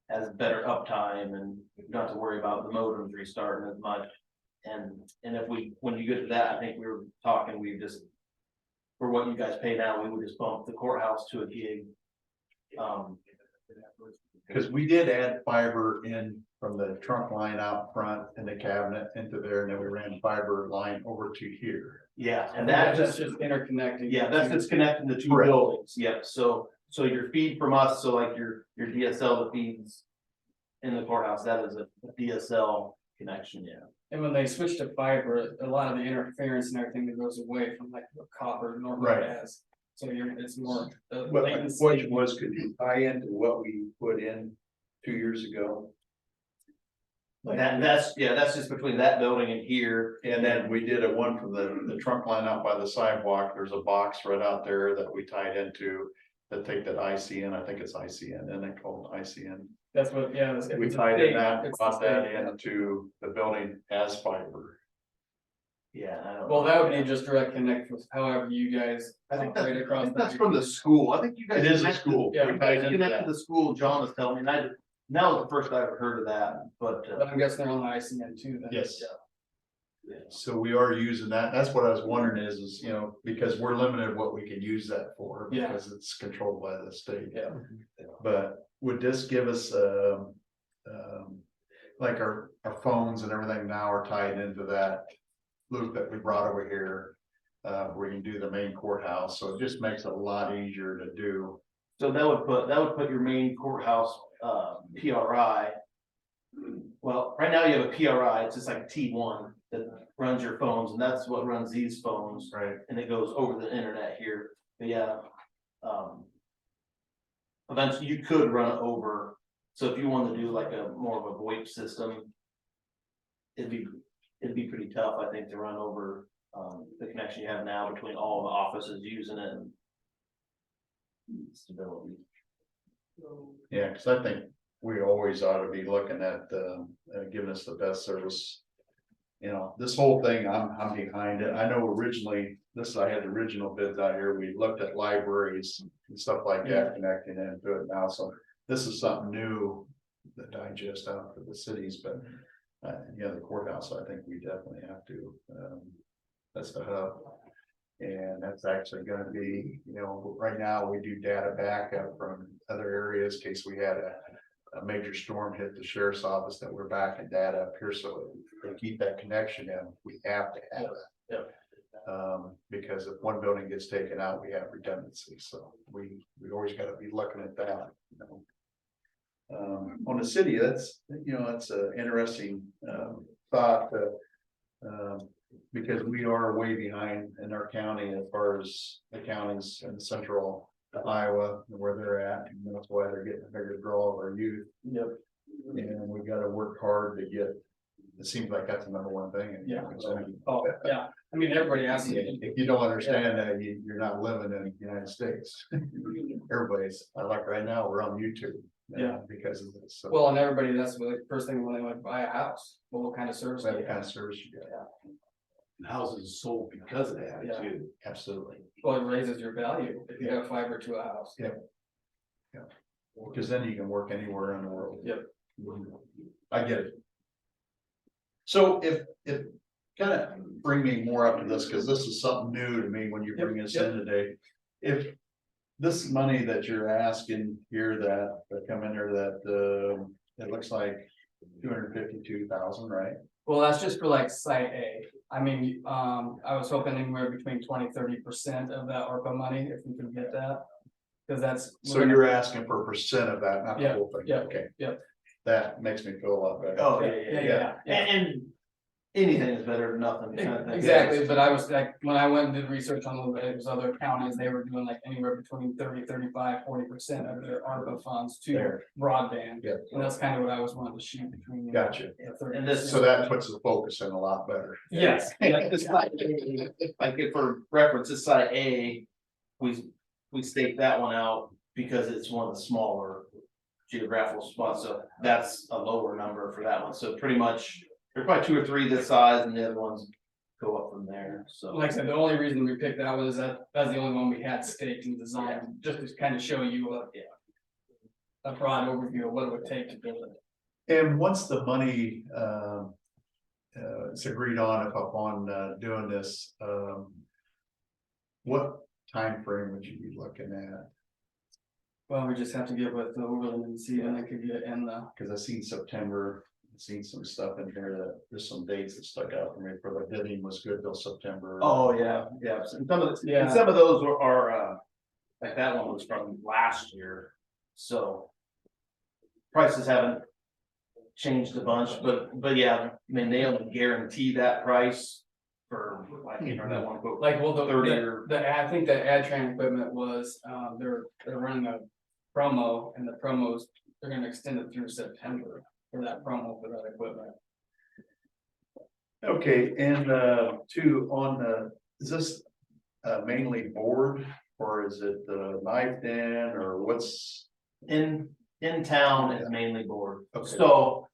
has better uptime and you don't have to worry about the modems restarting as much. And if when you get to that, I think we were talking, we just, for what you guys pay now, we would just bump the courthouse to a gig. Because we did add fiber in from the trunk line out front and the cabinet into there, and then we ran fiber line over to here. Yeah, and that just, interconnecting. yeah, that's just connecting the two Correct. buildings, yep, so your feed from us, so like your DSL that feeds in the courthouse, that is a DSL connection, yeah. And when they switch to fiber, a lot of the interference and everything that goes away from like what copper normally Right. has. So it's more. But my question was, could you tie into what we put in 2 years ago? That's just between that building and here. And then we did a one from the trunk line out by the sidewalk. There's a box right out there that we tied into. That take that ICN, I think it's ICN, and they call it ICN. That's what, yeah. We tied in that, brought that into the building as fiber. Yeah, I don't. Well, that would be just direct connect with however you guys. I think operate across that's from the school, I think you guys. It is a connected- school. Yeah. We tied into Connected that. to the school, John was telling me, and that was the first I ever heard of that, but, But I'm guessing they're on the ICN too then. Yes. yeah. So we are using that. That's what I was wondering is, because we're limited what we can use that for. Yeah. Because it's controlled by the state. Yeah. But would this give us, like our phones and everything now are tied into that loop that we brought over here. Where you can do the main courthouse, so it just makes it a lot easier to do. So that would put your main courthouse, PRI. Well, right now you have a PRI, it's just like a T1 that runs your phones, and that's what runs these phones, Right. and it goes over the internet here, but yeah. Eventually you could run it over, so if you wanted to do like a more of a VoIP system. It'd be pretty tough, I think, to run over, the connection you have now between all the offices using it. And stability. Yeah, because I think we always ought to be looking at giving us the best service. This whole thing, I'm behind it. I know originally, I had the original bids out here. We looked at libraries and stuff like that, connecting into it now. So this is something new that digest out for the cities, but the courthouse, I think we definitely have to. That's the hub. And that's actually gonna be, right now we do data backup from other areas in case we had a major storm hit the sheriff's office that we're backing data up here. So to keep that connection in, we have to have it. Because if one building gets taken out, we have redundancy. So we always gotta be looking at that. On the city, that's an interesting thought because we are way behind in our county as far as the counties in central Iowa and where they're at. And that's why they're getting a bigger draw of our youth. Yep. And we gotta work hard to get, it seems like that's the number one thing. Yeah. Oh, yeah. I mean, everybody asks me. If you don't understand that, you're not living in the United States. Everybody's, like right now, we're on YouTube. Yeah. Because of this. So Well, and everybody, that's the first thing when they like buy a house. Well, what kind of service? do what you kind have? of service you got? Houses sold because of that Yeah. too. Absolutely. Well, it raises your value if you have fiber to a house. Yeah. Because then you can work anywhere in the world. Yep. I get it. So if kind of bring me more up to this, because this is something new to me when you bring this in today. If this money that you're asking here that come in there that it looks like 252,000, right? Well, that's just for like site A. I mean, I was hoping anywhere between 20-30% of that ARPA money, if we can get that. Cause that's. So you're asking for a percent of that, not the whole thing, yeah, okay? yeah. That makes me feel a lot better. Oh, yeah. Yeah. And anything is better than nothing kind of thing. Exactly, but I was like, when I went and did research on those other counties, they were doing like anywhere between 30, 35, 40% of their ARPA funds to There. broadband. Yeah. And that's kind of what I was wanting to shoot between. Gotcha. Yeah, 30%. And this- So that puts the focus in a lot better. Yes, It's like if for reference, this side A, we staked that one out because it's one of the smaller geographical spots, so that's a lower number for that one, so pretty much. There's probably 2 or 3 this size and the other ones go up from there, so. like I said, the only reason we picked that one is that's the only one we had staked and designed, just to kind of show you a broad overview of what it would take to build it. And once the money, it's agreed on upon, doing this, what time frame would you be looking at? Well, we just have to get with the Overland and see when I could get in the. Cause I seen September, seen some stuff in here that there's some dates that stuck out for me for the bidding was good till September. Oh, yeah, and some of the, Yeah. and some of those are, like that one was from last year, so. Prices haven't changed a bunch, but yeah, I mean, they only guarantee that price for, like, you know, that one quote. Like, well, 30 or- I think the AdTran equipment was, they're running a promo, and the promos, they're gonna extend it through September for that promo for that equipment. Okay, and is this mainly board or is it knifed in or what's? In town is mainly board, Okay. so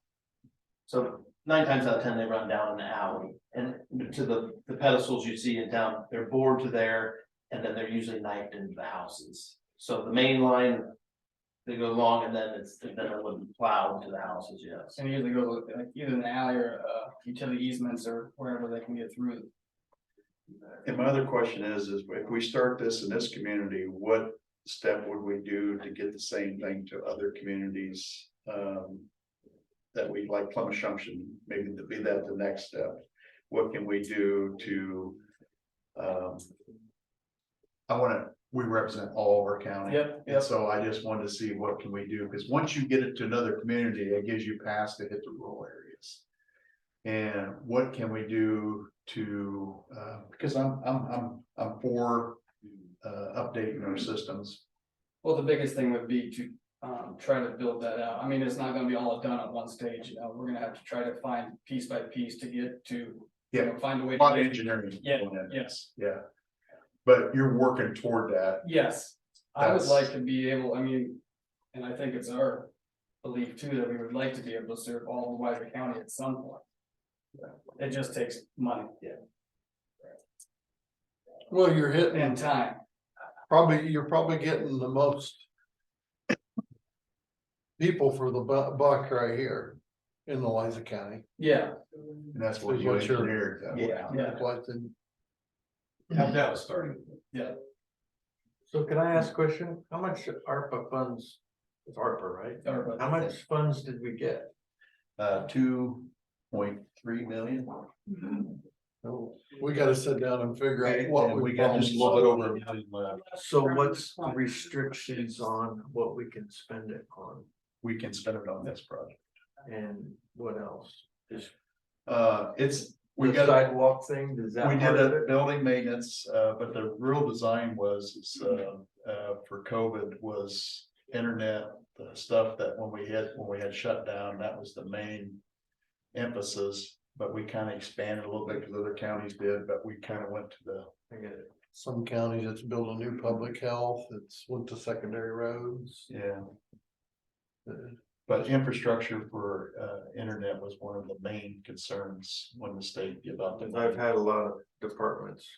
9 times out of 10, they run down in the alley, and to the pedestals you see in town, they're bored to there, and then they're usually knifed into the houses. So the main line, they go long, and then it wouldn't plow to the houses, yes. And usually go like either in the alley or utility easements or wherever they can get through. And my other question is if we start this in this community, what step would we do to get the same thing to other communities? That we like Plum Assumption, maybe to be that the next step. What can we do to? We represent all of our county. Yep, And so I just wanted to see what can we do, because once you get it to another community, it gives you pass to hit the rural areas. And what can we do to, because I'm for updating our systems. Well, the biggest thing would be to try to build that out. I mean, it's not gonna be all done at one stage, we're gonna have to try to find piece by piece to get to. Find a way. A lot of engineering. Yeah, on that. yes. Yeah. But you're working toward that. Yes, I would That's- like to be able, I mean, and I think it's our belief too, that we would like to be able to serve all of Louisa County at some point. It just takes money. Well, you're hitting, And time. you're probably getting the most. People for the buck right here in Louisa County. Yeah, And that's what Is you what you're- engineered. that way. Yeah. yeah, Like the- That was starting. yeah. So can I ask a question? How much ARPA funds, it's ARPA, right? Or- How much funds did we get? 2.3 million. So we gotta sit down and figure out what And we got just a little bit over a million left. So what's the restrictions on what we can spend it on We can spend it on this project. and what else? Just We the got, sidewalk thing, does that? we did part of a it? building maintenance, but the real design was, for COVID was internet, the stuff that when we had shut down, that was the main emphasis. But we kind of expanded a little bit because other counties did, but we kind of went to the, I get it. some counties, it's building new public health, it's went to secondary roads. yeah. But infrastructure for internet was one of the main concerns when the state gave out the. I've had a lot of departments.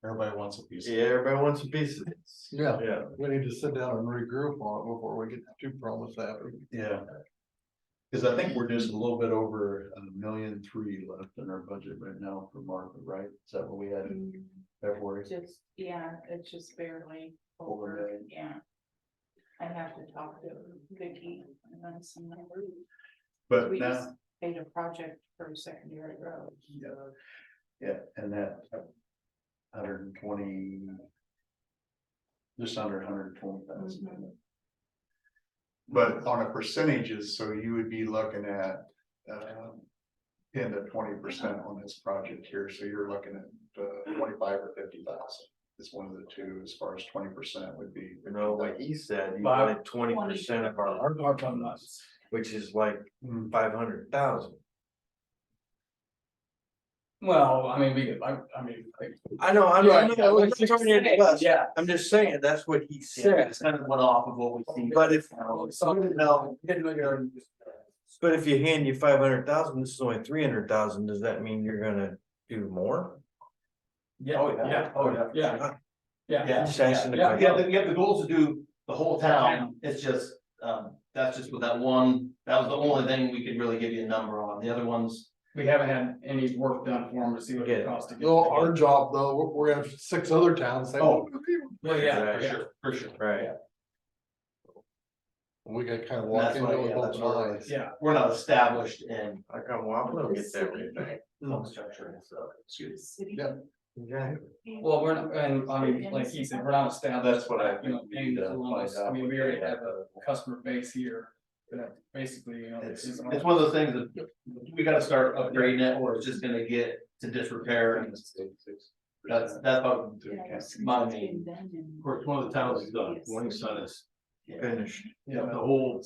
Everybody wants a piece. Yeah, everybody wants a piece of it. Yeah, Yeah. we need to sit down and regroup on it before we get too promised happy. Yeah. Cause I think we're just a little bit over 1.3 million left in our budget right now for Martha, right? Is that what we had in February? Just, yeah, it's just barely Over over, million. yeah. I have to talk to Vicky and then some numbers. But We now, just paid a project for a secondary road. yeah, and that 120. Just under 120,000. Mhm. But on a percentages, so you would be looking at, 10 to 20% on this project here, so you're looking at 25 or 50,000. It's one of the two, as far as 20% would be. You know, like he said, you Wow. wanted 20% of our, Our fund nuts. which is like 500,000. Well, I mean, I mean, like, I know, I'm Right, not, yeah, I'm like not trying to interrupt. yeah. I'm just saying, that's what he Yeah, said. it's kind of went off of what we've seen. But if, but if you hand you 500,000, this is only 300,000, does that mean you're gonna do more? Yeah, Oh, yeah. oh, yeah, yeah. Yeah, Yeah, Just asking the yeah, question. you have the goals to do the whole town, it's just, that's just with that one, that was the only thing we could really give you a number on, the other ones. we haven't had any work done for them to see what Yeah. it costs to get. Well, our job though, we're gonna have 6 other towns say, Oh. Well, yeah, Right. For yeah. sure, for sure. Right. we got kind of And walk that's into why, it with yeah, that's open why eyes. Yeah, we're not established in I come, well, I'm gonna get that right. home structure and stuff. City. Yeah. Exactly. well, we're not, and I mean, like he said, we're not established. That's what I You know, think we in need to Columbus. find out I mean, we what already they have have. a customer base here. That basically, you know. It's is- one of those things that we gotta start upgrading it, or it's just gonna get to disrepair, and that's about my main. Of course, one of the towns is done, one son is Finished. Yeah, the whole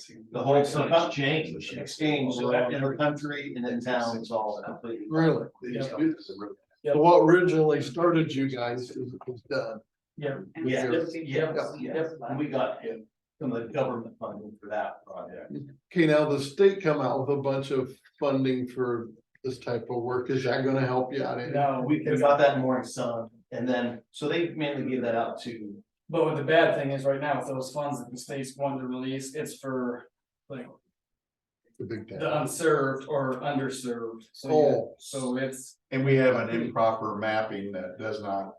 son has changed, exchanged in the country and in town, it's all completely. Really? Yeah. So what originally started you guys is done. Yeah. Yeah, Yes. yes, and we got some of the government funding for that project. Okay, now the state come out with a bunch of funding for this type of work. Is that gonna help you out? any? No, We got that in Morning Sun, and then, so they mainly give that out to, but what the bad thing is right now, with those funds that the state's wanting to release, it's for like The big the town. unserved or underserved. So, Oh. so it's, And we have an improper mapping that does not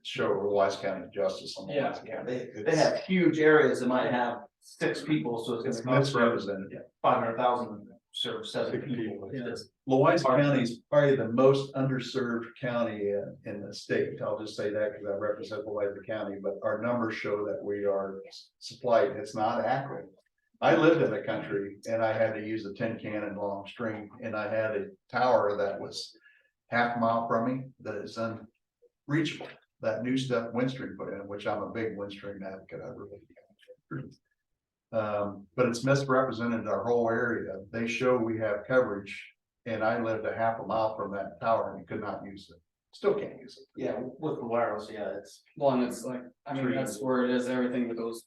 show Wise County justice on the Yeah. Wise County. they have huge areas that might have 6 people, so It's it's gonna cost you misrepresented. 500,000 to serve 7 people. It's Yeah. just- Louisa County is probably the most underserved county in the state. I'll just say that because I represent Louisa County, but our numbers show that we are supplied. It's not accurate. I lived in the country and I had to use a 10 cannon long string, and I had a tower that was half a mile from me that is unreachable. That new stuff Windstream put in, which I'm a big Windstream advocate, I really am. But it's misrepresented our whole area. They show we have coverage, and I lived a half a mile from that tower and could not use it. Still can't use it. Yeah, with the wireless, yeah, it's. one, it's like, I mean, that's where it is, everything with those.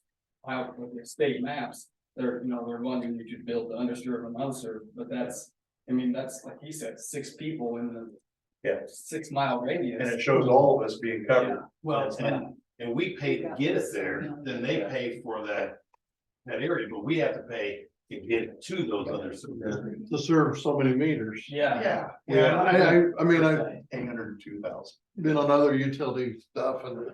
Out with the state maps, they're, you know, they're wanting you to build the underserved and unserved, but that's, I mean, that's like he said, 6 people in the. Yeah. 6 mile radius. And it shows all of us being covered. Well, That's and we pay to get it there, then they pay for that area, but we have to pay to get it to those others. To serve so many meters. Yeah, Yeah, I mean, I've 802,000. been on other utility stuff and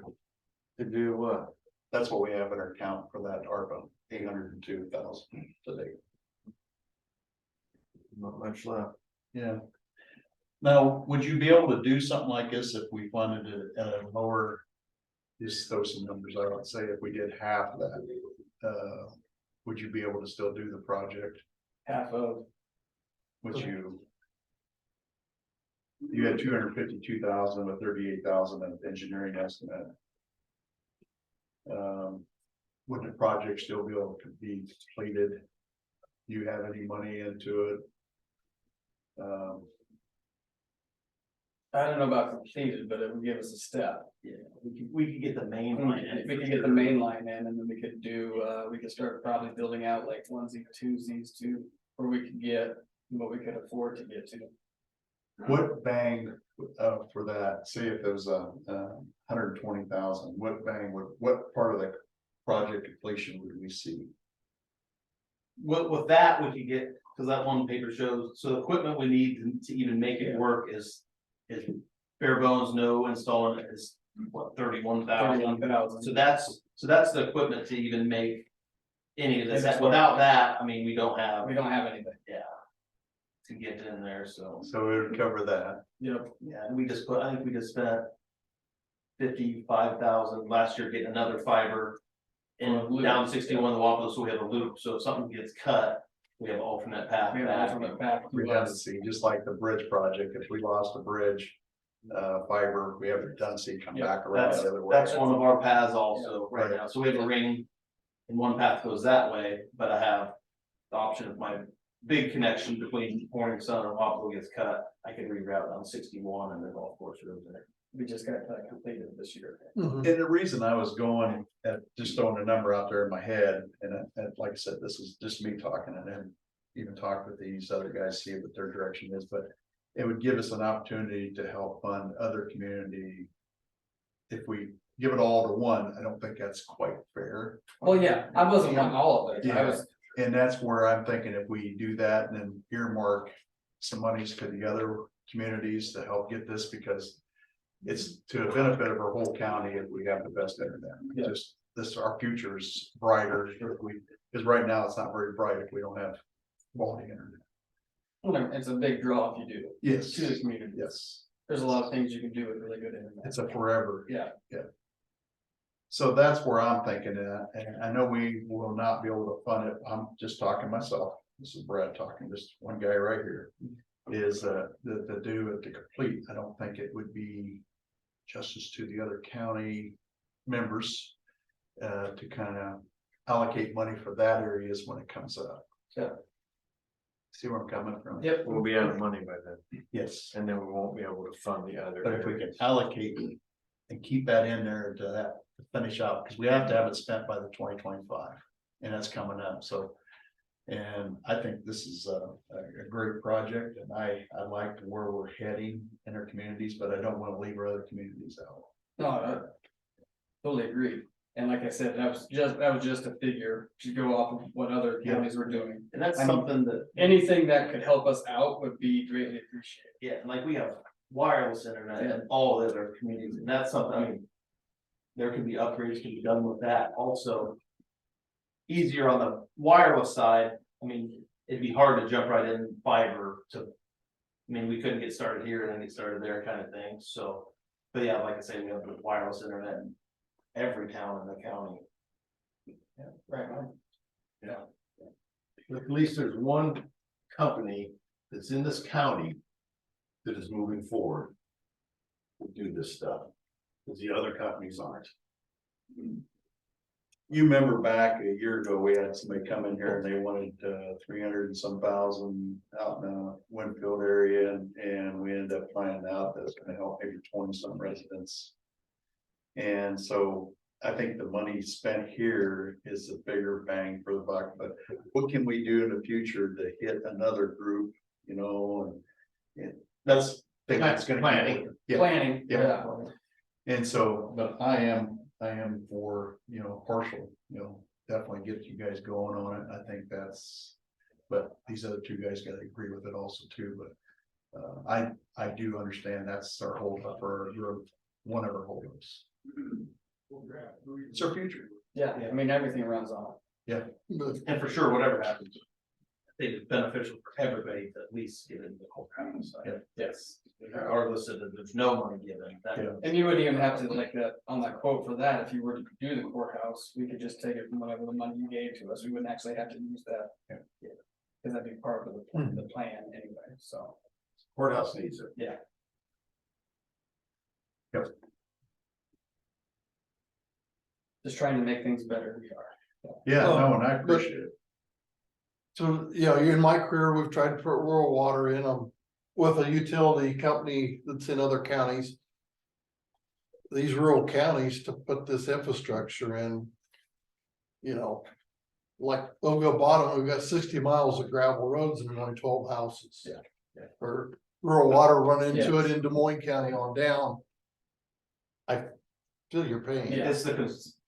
To do what? That's what we have in our account for that ARPA, 802,000 today. Not much left. Yeah. Now, would you be able to do something like this if we funded it at a lower? Just throw some numbers out, let's say if we did half of that, would you be able to still do the project? half of, Would you? You had 252,000 with 38,000 of engineering estimate. Would the project still be able to be completed? Do you have any money into it? I don't know about completed, but it would give us a step. Yeah, we could get the main line. in We for could get the sure. main line in, and then we could do, we could start probably building out like onesie, twosies too, where we could get what we could afford to get to. What bang, for that, say if there was a, 120,000, what bang what part of the project completion would we see? With that, we could get, because that one paper shows, so the equipment we need to even make it work is bare bones, no installing it is what, 31,000. 31,000. So that's the equipment to even make any of this. Yeah, that's Without that, I mean, we don't have, We don't have anything. yeah, to get in there, so. So it would cover that. Yep. Yeah, and I think we just spent 55,000 last year getting another fiber. For a And loop. down 61 the Waffle, so we have a loop, so if something gets cut, We have alternate path. We have back. alternate path. redundancy, just like the bridge project, if we lost a bridge. Fiber, we have redundancy come Yeah, back around That's, the other way. that's one of our paths also right Right. now. So we have a ring. And one path goes that way, but I have the option of my big connection between Morning Sun and Wapello gets cut. I can reroute down 61 and the golf course road there. We just got that completed this year. And the reason I was going at just throwing a number out there in my head, and like I said, this is just me talking, and then even talk with these other guys, see what their direction is, but it would give us an opportunity to help fund other community. If we give it all to one, I don't think that's quite fair. Well, yeah, I wasn't wanting all of it. I Yeah. was, And that's where I'm thinking if we do that and then earmark some monies to the other communities to help get this, because it's to the benefit of our whole county if we have the best internet. Yeah. Just this, our future is brighter if we, because right now it's not very bright if we don't have quality internet. it's a big draw if you do. Yes. To the community. Yes, There's a lot of things you can do with really good internet. it's a forever. Yeah. So that's where I'm thinking at, and I know we will not be able to fund it. I'm just talking myself. This is Brad talking, just one guy right here. Is the do it to complete. I don't think it would be justice to the other county members. To kind of allocate money for that areas when it comes up. Yeah. See where I'm coming from? Yep. We'll be out of money by then, Yes, and then we won't be able to fund the other. but if we can allocate and keep that in there to that, to finish out, because we have to have it spent by the 2025. And that's coming up, so. And I think this is a great project, and I like where we're heading in our communities, but I don't want to leave our other communities out. No, I totally agree. And like I said, that was just a figure to go off of what other Yeah. counties were doing. And that's I mean, something that, Anything that could help us out would be greatly appreciated. yeah, and like we have wireless internet in all the other communities, and that's something, I mean. There could be upgrades can be done with that also. Easier on the wireless side, I mean, it'd be hard to jump right in fiber to. I mean, we couldn't get started here and then get started there kind of thing, so, but yeah, like I say, we have wireless internet in every town in the county. Yeah, right. At least there's one company that's in this county that is moving forward. To do this stuff, because the other companies aren't. You remember back a year ago, we had somebody come in here and they wanted 300 and some thousand out in the Winfield area, and we ended up finding out that's gonna help maybe 20 some residents. And so I think the money spent here is a bigger bang for the buck, but what can we do in the future to hit another group, you know, and that's. I think it's gonna be- Planning. Yeah. Planning. Yeah. And so, but I am for, partial, definitely get you guys going on it. I think that's, but these other two guys gotta agree with it also too, but. I do understand that's our hold up for our growth, one of our holdups. It's our future. Yeah, I mean, everything runs on And for sure, whatever happens. I think it's beneficial for everybody to at least get in the courthouse. Yeah. Yes, regardless of if there's no money given, that, Yeah. it. And you wouldn't even have to like that on that quote for that. If you were to do the courthouse, we could just take it from whatever the money you gave to us. We wouldn't actually have to use that. Yeah. Cause that'd be part of the plan anyway, so. Courthouse needs it. Yeah. Yep. Just trying to make things better, we are. Yeah, no, and I appreciate it. So, in my career, we've tried to put rural water in them with a utility company that's in other counties. These rural counties to put this infrastructure in. Like Oakville Bottom, we've got 60 miles of gravel roads and only 12 houses. Yeah. For rural water run into it in Des Moines County on down. I feel your pain. Yeah. it's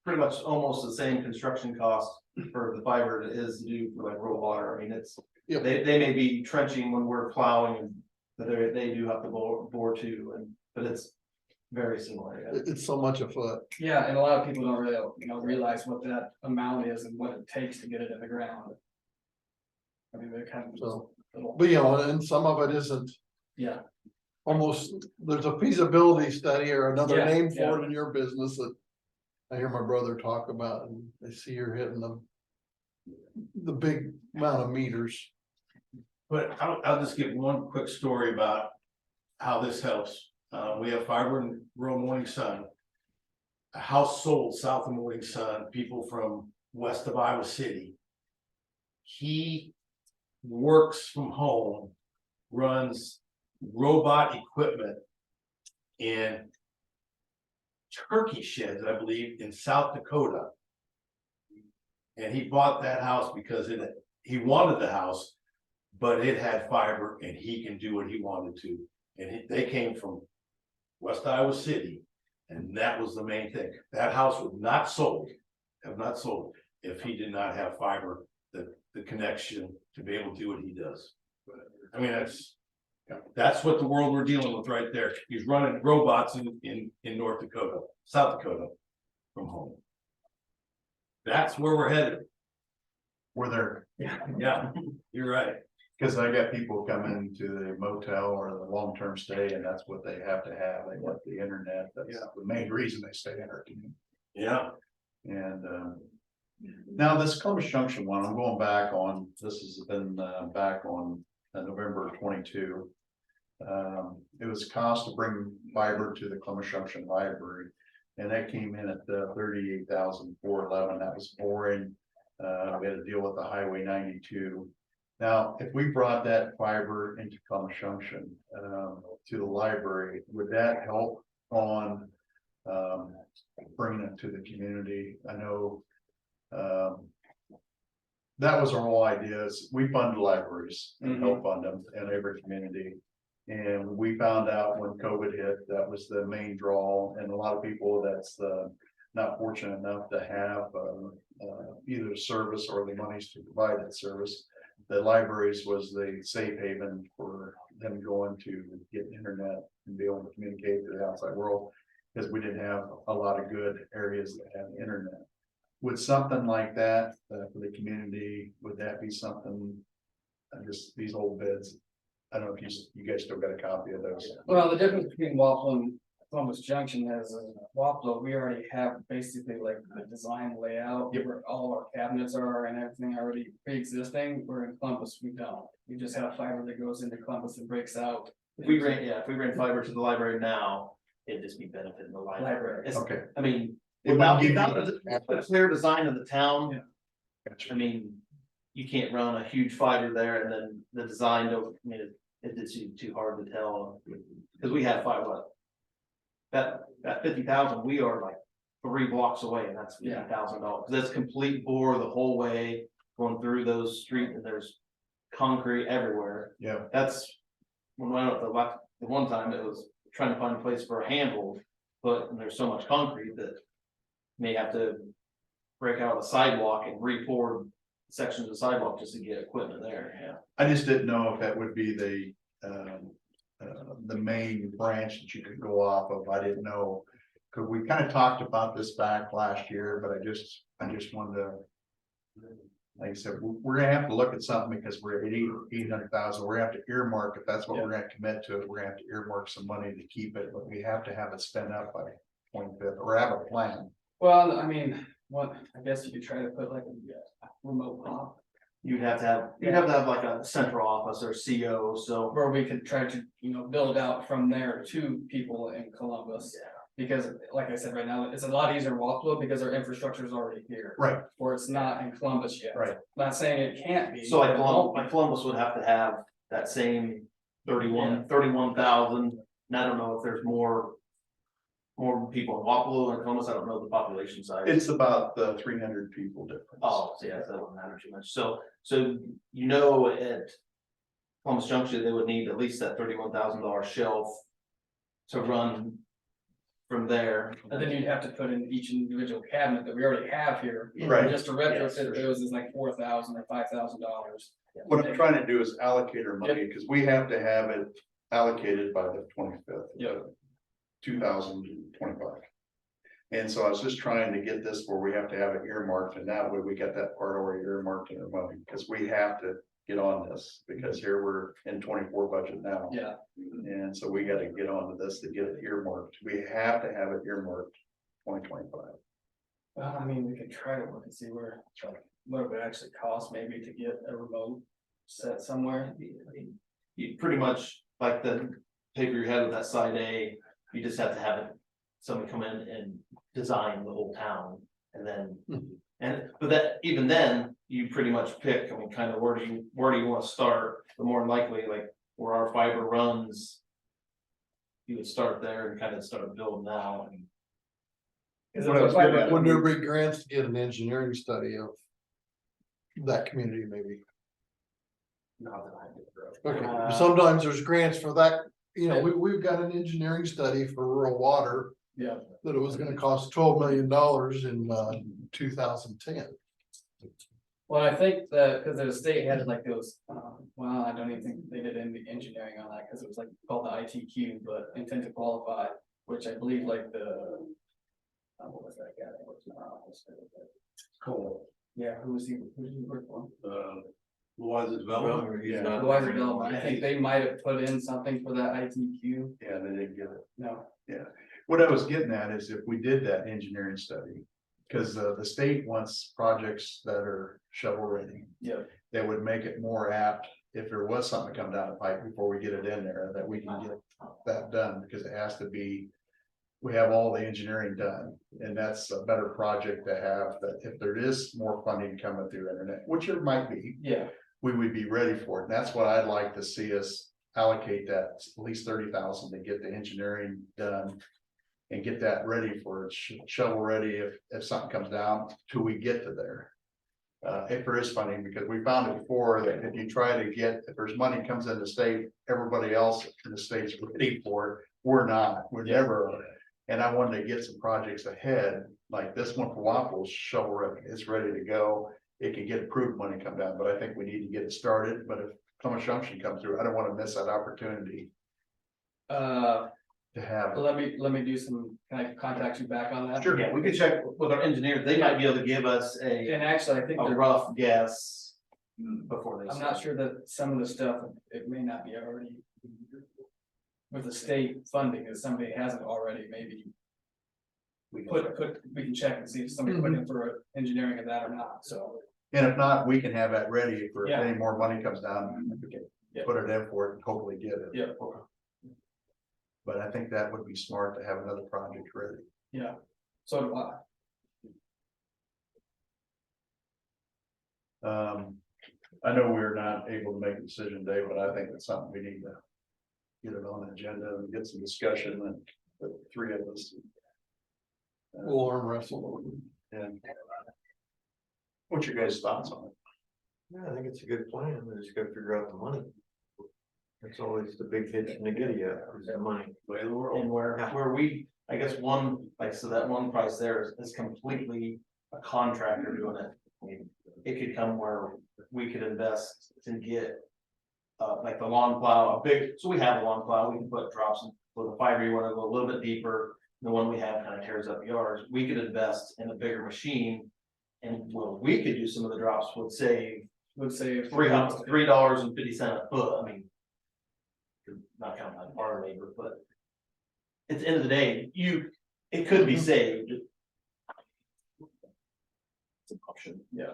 pretty much almost the same construction cost for the fiber it is to do for like rural water. I mean, it's. Yep. They may be trenching when we're plowing, but they do have to bore too, but it's very similar. Yeah. It's so much a foot. Yeah, and a lot of people don't really, realize what that amount is and what it takes to get it in the ground. I mean, they're kind of So, little, but and some of it isn't. yeah, Almost, there's a feasibility study or another Yeah, name for it in your business that. I hear my brother talk about and they see you're hitting them. the big amount of meters. But I'll just give one quick story about how this helps. We have fiber in rural Morning Sun. A house sold south of Morning Sun, people from west of Iowa City. He works from home, runs robot equipment in turkey sheds, I believe, in South Dakota. And he bought that house because he wanted the house, but it had fiber and he can do what he wanted to. And they came from West Iowa City, and that was the main thing. That house would not have not sold if he did not have fiber, the connection to be able to do what he does. I mean, that's what the world we're dealing with right there. He's running robots in North Dakota, South Dakota from home. That's where we're headed. Where they're, Yeah, you're right. because I got people come into the motel or the long-term stay, and that's what they have to have. They want the internet. That's the main reason they stay in our community. Yeah. And now this Columbus Junction one, I'm going back on, this has been back on November 22. It was cost to bring fiber to the Columbus Junction Library, and that came in at $38,411. That was boring. We had to deal with the Highway 92. Now, if we brought that fiber into Columbus Junction to the library, would that help on bringing it to the community? I know that was our whole idea. Is we fund libraries and help fund them in every community. And we found out when COVID hit, that was the main draw, and a lot of people that's not fortunate enough to have either a service or the monies to provide that service. The libraries was the safe haven for them going to get internet and be able to communicate to the outside world, because we didn't have a lot of good areas that had internet. Would something like that for the community, would that be something, just these old bids? I don't know if you guys still got a copy of those. Well, the difference between Waffle and Columbus Junction is Waffle, we already have basically like the design layout. Where all of our cabinets are and everything already pre-existing. Where in Columbus, we don't. We just have fiber that goes into Columbus and breaks out. If we ran fiber to the library now, it'd just be benefiting the library. Okay. I mean, It without wouldn't the clear design of the town, Gotcha. I mean, you can't run a huge fiber there and then the design don't, I mean, it's too hard to tell. Cause we have fiber, that 50,000, we are like 3 blocks away, and that's $50,000. That's complete bore the whole way going through those streets, and there's concrete everywhere. Yeah. That's when I went the one time it was trying to find a place for a handhold, but there's so much concrete that may have to break out a sidewalk and re-pour sections of sidewalk just to get equipment there. Yeah. I just didn't know if that would be the main branch that you could go off of. I didn't know, because we kind of talked about this back last year, but I just wanted to, like I said, we're gonna have to look at something, because we're at 800,000. We're gonna have to earmark, if that's what we're gonna commit to it, we're gonna have to earmark some money to keep it, but we have to have it spent up by 25th, or have a plan. Well, I mean, I guess you could try to put like a remote pop. You'd have to have like a central office or CO, so. Where we could try to, build out from there to people in Columbus. Yeah. Because like I said, right now, it's a lot easier to walk through because our infrastructure is already here. Right. Or it's not in Columbus yet. Right. Not saying it can't be. So like but it won't be. Columbus would have to have that same 31,000. And I don't know if there's more people in Wapello and Columbus. I don't know the population size. It's about 300 people difference. Oh, so yeah, that wouldn't matter too much. So at Columbus Junction, they would need at least that $31,000 shelf to run from there. And then you'd have to put in each individual cabinet that we already have here. Right. Just to retrofit those is like $4,000 or $5,000. What I'm trying to do is allocate our money, because we have to have it allocated by the 25th. Yep. 2025. And so I was just trying to get this where we have to have it earmarked, and that way we got that part already earmarked in our money, because we have to get on this, because here we're in 24 budget now. Yeah. And so we got to get onto this to get it earmarked. We have to have it earmarked 2025. Well, I mean, we could try to look and see where. what it would actually cost maybe to get a remote set somewhere? You pretty much, like the paper you had with that side A, you just have to have it, somebody come in and design the whole town. And then, but that, even then, you pretty much pick, I mean, kind of where do you want to start? But more than likely, like where our fiber runs, you would start there and kind of start building now. Wouldn't there be grants to get an engineering study of that community maybe? Not that I did, bro. Okay, sometimes there's grants for that, you know, we've got an engineering study for rural water. Yeah. That it was gonna cost $12 million in 2010. Well, I think that, because the state had like those, well, I don't even think they did any engineering on that, because it was like called the ITQ, but intent to qualify, which I believe like the. What was that guy? Cool. Yeah, who did he work for? Louisa development, He's yeah. not- Louisa Development. I think they might have put in something for that ITQ. Yeah, they didn't get it. No. What I was getting at is if we did that engineering study, because the state wants projects that are shovel ready. Yeah. That would make it more apt if there was something to come down the pipe before we get it in there, that we can get that done, because it has to be. We have all the engineering done, and that's a better project to have, that if there is more funding coming through internet, which there might be. Yeah. We would be ready for it, and that's what I'd like to see us allocate, that at least 30,000 to get the engineering done. And get that ready for shovel ready if something comes down till we get to there. If there is funding, because we found it before that if you try to get, if there's money comes in the state, everybody else in the state's ready for it. We're not, we're never. And I wanted to get some projects ahead, like this one for Waffles, shovel ready, it's ready to go. It can get approved money come down, but I think we need to get it started. But if Plymouth Junction comes through, I don't want to miss that opportunity to have. Let me do some, can I contact you back on that? Sure, yeah, we could check with our engineers, they might be able to give us a And actually, I think a they're, rough guess before they. I'm not sure that some of the stuff, it may not be already. With the state funding, if somebody hasn't already, maybe. We can check and see if somebody put in for engineering of that or not, so. And if not, we can have that ready for if Yeah. any more money comes down, we can Yeah. put it in for it and hopefully get it. Yeah. But I think that would be smart to have another project ready. Yeah, so do I. I know we're not able to make a decision today, but I think it's something we need to get it on the agenda and get some discussion and the three of us. We'll arm wrestle. And what's your guys' thoughts on it? Yeah, I think it's a good plan. We just gotta figure out the money. That's always the big hitch in the giddy up, is the money. Way of the world. And where we, I guess one, like, so that one price there is completely a contractor doing it. I mean, it could come where we could invest to get. Like the lawn plow, so we have a lawn plow, we can put drops in, with a fiber, you wanna go a little bit deeper. The one we have kind of tears up yards, we could invest in a bigger machine. And what we could do some of the drops would save $3.50 a foot, I mean. Not counting like our labor, but. At the end of the day, it could be saved. It's an option. Yeah.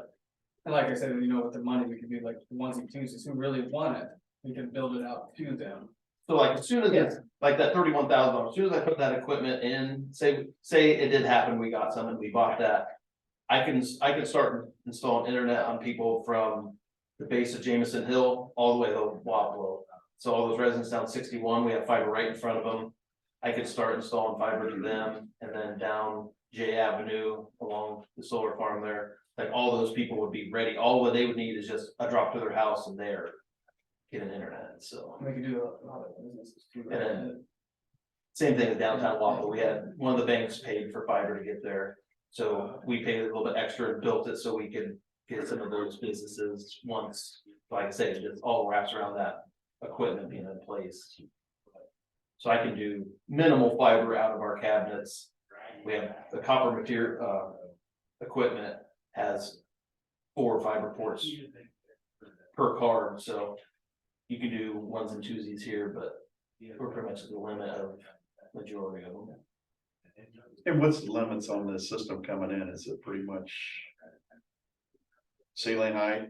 And like I said, you know, with the money, we could do like onesie twosies, who really want it, we can build it out to them. So like as soon as it's like that $31,000, as soon as I put that equipment in, say it did happen, we got some and we bought that. I can start installing internet on people from the base of Jameson Hill all the way to Wapello. So all those residents down 61, we have fiber right in front of them. I could start installing fiber to them, and then down J Avenue along the solar farm there. Like all those people would be ready. All what they would need is just a drop to their house and they're getting internet, so. We could do a lot of businesses too. And then, same thing with downtown Waffle, we had, one of the banks paid for fiber to get there. So we paid a little bit extra and built it so we could get some of those businesses once, like I say, it just all wraps around that equipment being in place. So I can do minimal fiber out of our cabinets. We have the copper material, equipment has 4 fiber ports per card, so you can do ones and twosies here, but we're pretty much at the limit of majority of them. And what's the limits on the system coming in? Is it pretty much? ceiling height,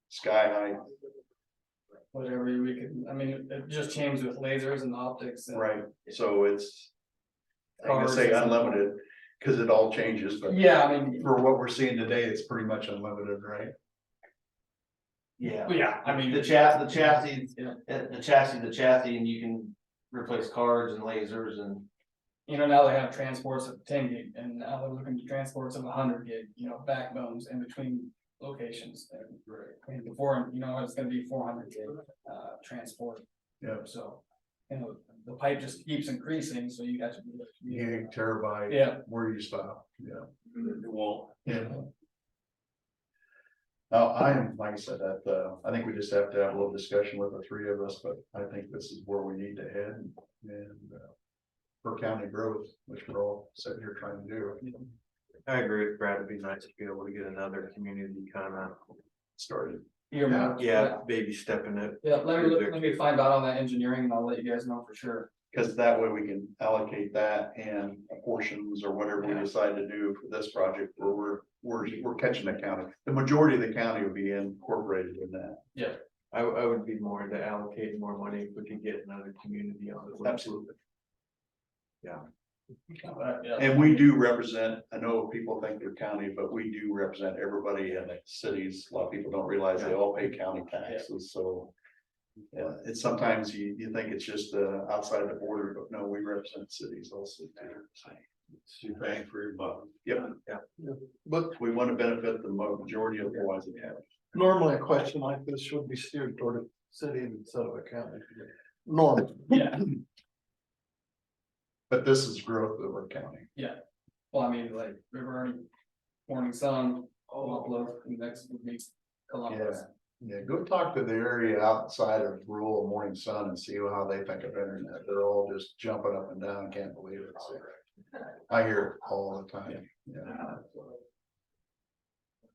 sky height, Whatever we could, I mean, it just changed with lasers and optics. And right? So it's. I'm gonna Cars say and- unlimited, cause it all changes, but Yeah, I mean, for what we're seeing today, it's pretty much unlimited, right? yeah, I mean. The chassis, the chassis, and you can replace cards and lasers and. You know, now they have transports of 10 gig and now they're looking to transports of 100 gig, you know, backbones in between locations. And before, you know, it's gonna be 400 gig, transport. Yeah. So, you know, the pipe just keeps increasing, so you got to. Gig, terabyte. Yeah. Where do you stop? Yeah. It won't. Yeah. Now, I am, like I said, that, I think we just have to have a little discussion with the three of us, but I think this is where we need to head and, for county growth, which we're all sitting here trying to do. I agree with Brad, it'd be nice to be able to get another community kind of Started. yeah, baby stepping it. Yeah, let me find out on that engineering and I'll let you guys know for sure. Because that way we can allocate that and portions or whatever we decide to do for this project where we're catching the county. The majority of the county will be incorporated in that. I would be more into allocating more money if we could get another community on it. Absolutely. Yeah. And we do represent, I know people think they're county, but we do represent everybody in the cities. A lot of people don't realize they all pay county taxes, so. Yeah, it's sometimes you think it's just outside the border, but no, we represent cities also. You bang for your buck. Yep. Yeah. But We want to benefit the majority of the Louisa County. normally a question like this should be steered toward a city instead of a county. Normally. Yeah, But this is growth of our county. well, I mean, like River Ernie, Morning Sun, Waplo, and next would be Columbus. Yeah, go talk to the area outside of rural Morning Sun and see how they think of internet. They're all just jumping up and down, can't believe it. So, I hear it all the time, yeah.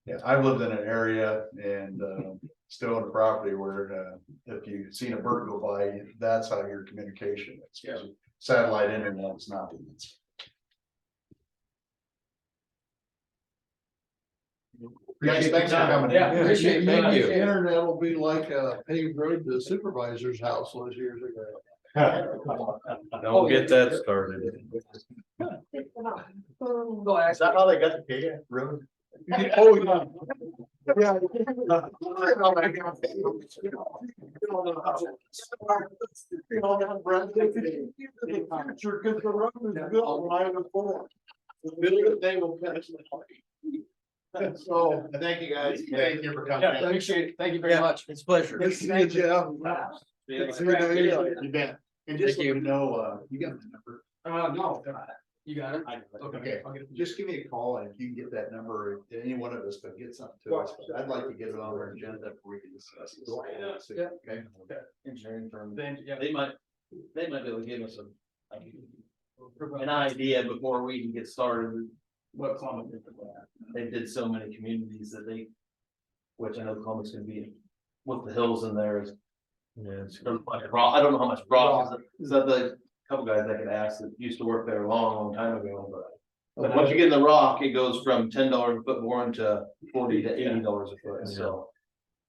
Yeah, I've lived in an area and still in a property where if you've seen a bird go by, that's how your communication is. Satellite internet is not. Guys, thanks for coming. Yeah, appreciate it. Thank you. Internet will be like a paved road to the supervisor's house was years ago. Don't get that started. Go ask. Is that how they got the data? Really? Oh, yeah. Yeah. Sure, cause the road is built when I was born. The middle of the day will finish the party. So. Thank you, guys. Thank you for Yeah, appreciate it. Thank you very much. It's a pleasure. Good to see you, Jeff. You bet. And just so you know, you got the number. No, you got it. Okay, just give me a call and if you can get that number, any one of us could get something to us, but I'd like to get it on our agenda before we can discuss this. Yeah. Okay. Engineering firm. Yeah. They might be able to give us an idea before we even get started. What Columbus did. They did so many communities that which I know Columbus can be, with the hills in there is. Yeah, it's I don't know how much rock, is that the couple guys that could ask that used to work there a long time ago, but once you get in the rock, it goes from $10 a foot boring to $40 to $80 a foot, so.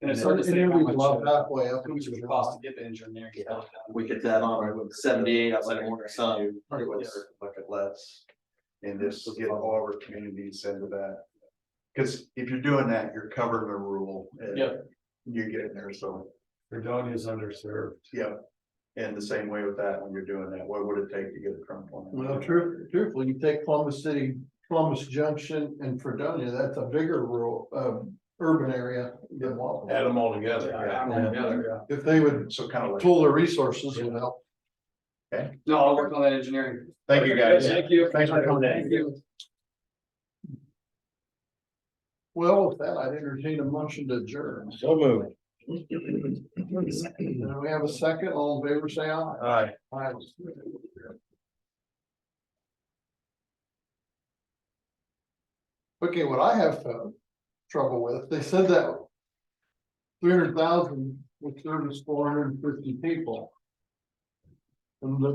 And it's hard to say how much, Halfway up. how much it would cost to get the engineering stuff. We get that on our 78 outside of Morning Sun. Look at less. And just get all our communities into that. Cause if you're doing that, you're covering the rural. And Yep. You get in there, so, Fredonia is underserved. yeah. And the same way with that, when you're doing that, what would it take to get a Trump one? Well, truthfully, you take Columbus City, Columbus Junction and Fredonia, that's a bigger rural, urban area than Wapello. Add them all together. If they would So kind of like, pool their resources, it would help. No, I'll work on that engineering. thank you guys. Thank you. Thanks for coming Thank you. Well, with that, I'd entertain a motion to adjourn. So moved. And we have a second, all in favor, say aye. Aye. Aye. Okay, what I have trouble with, they said that 300,000 would service 450 people. And the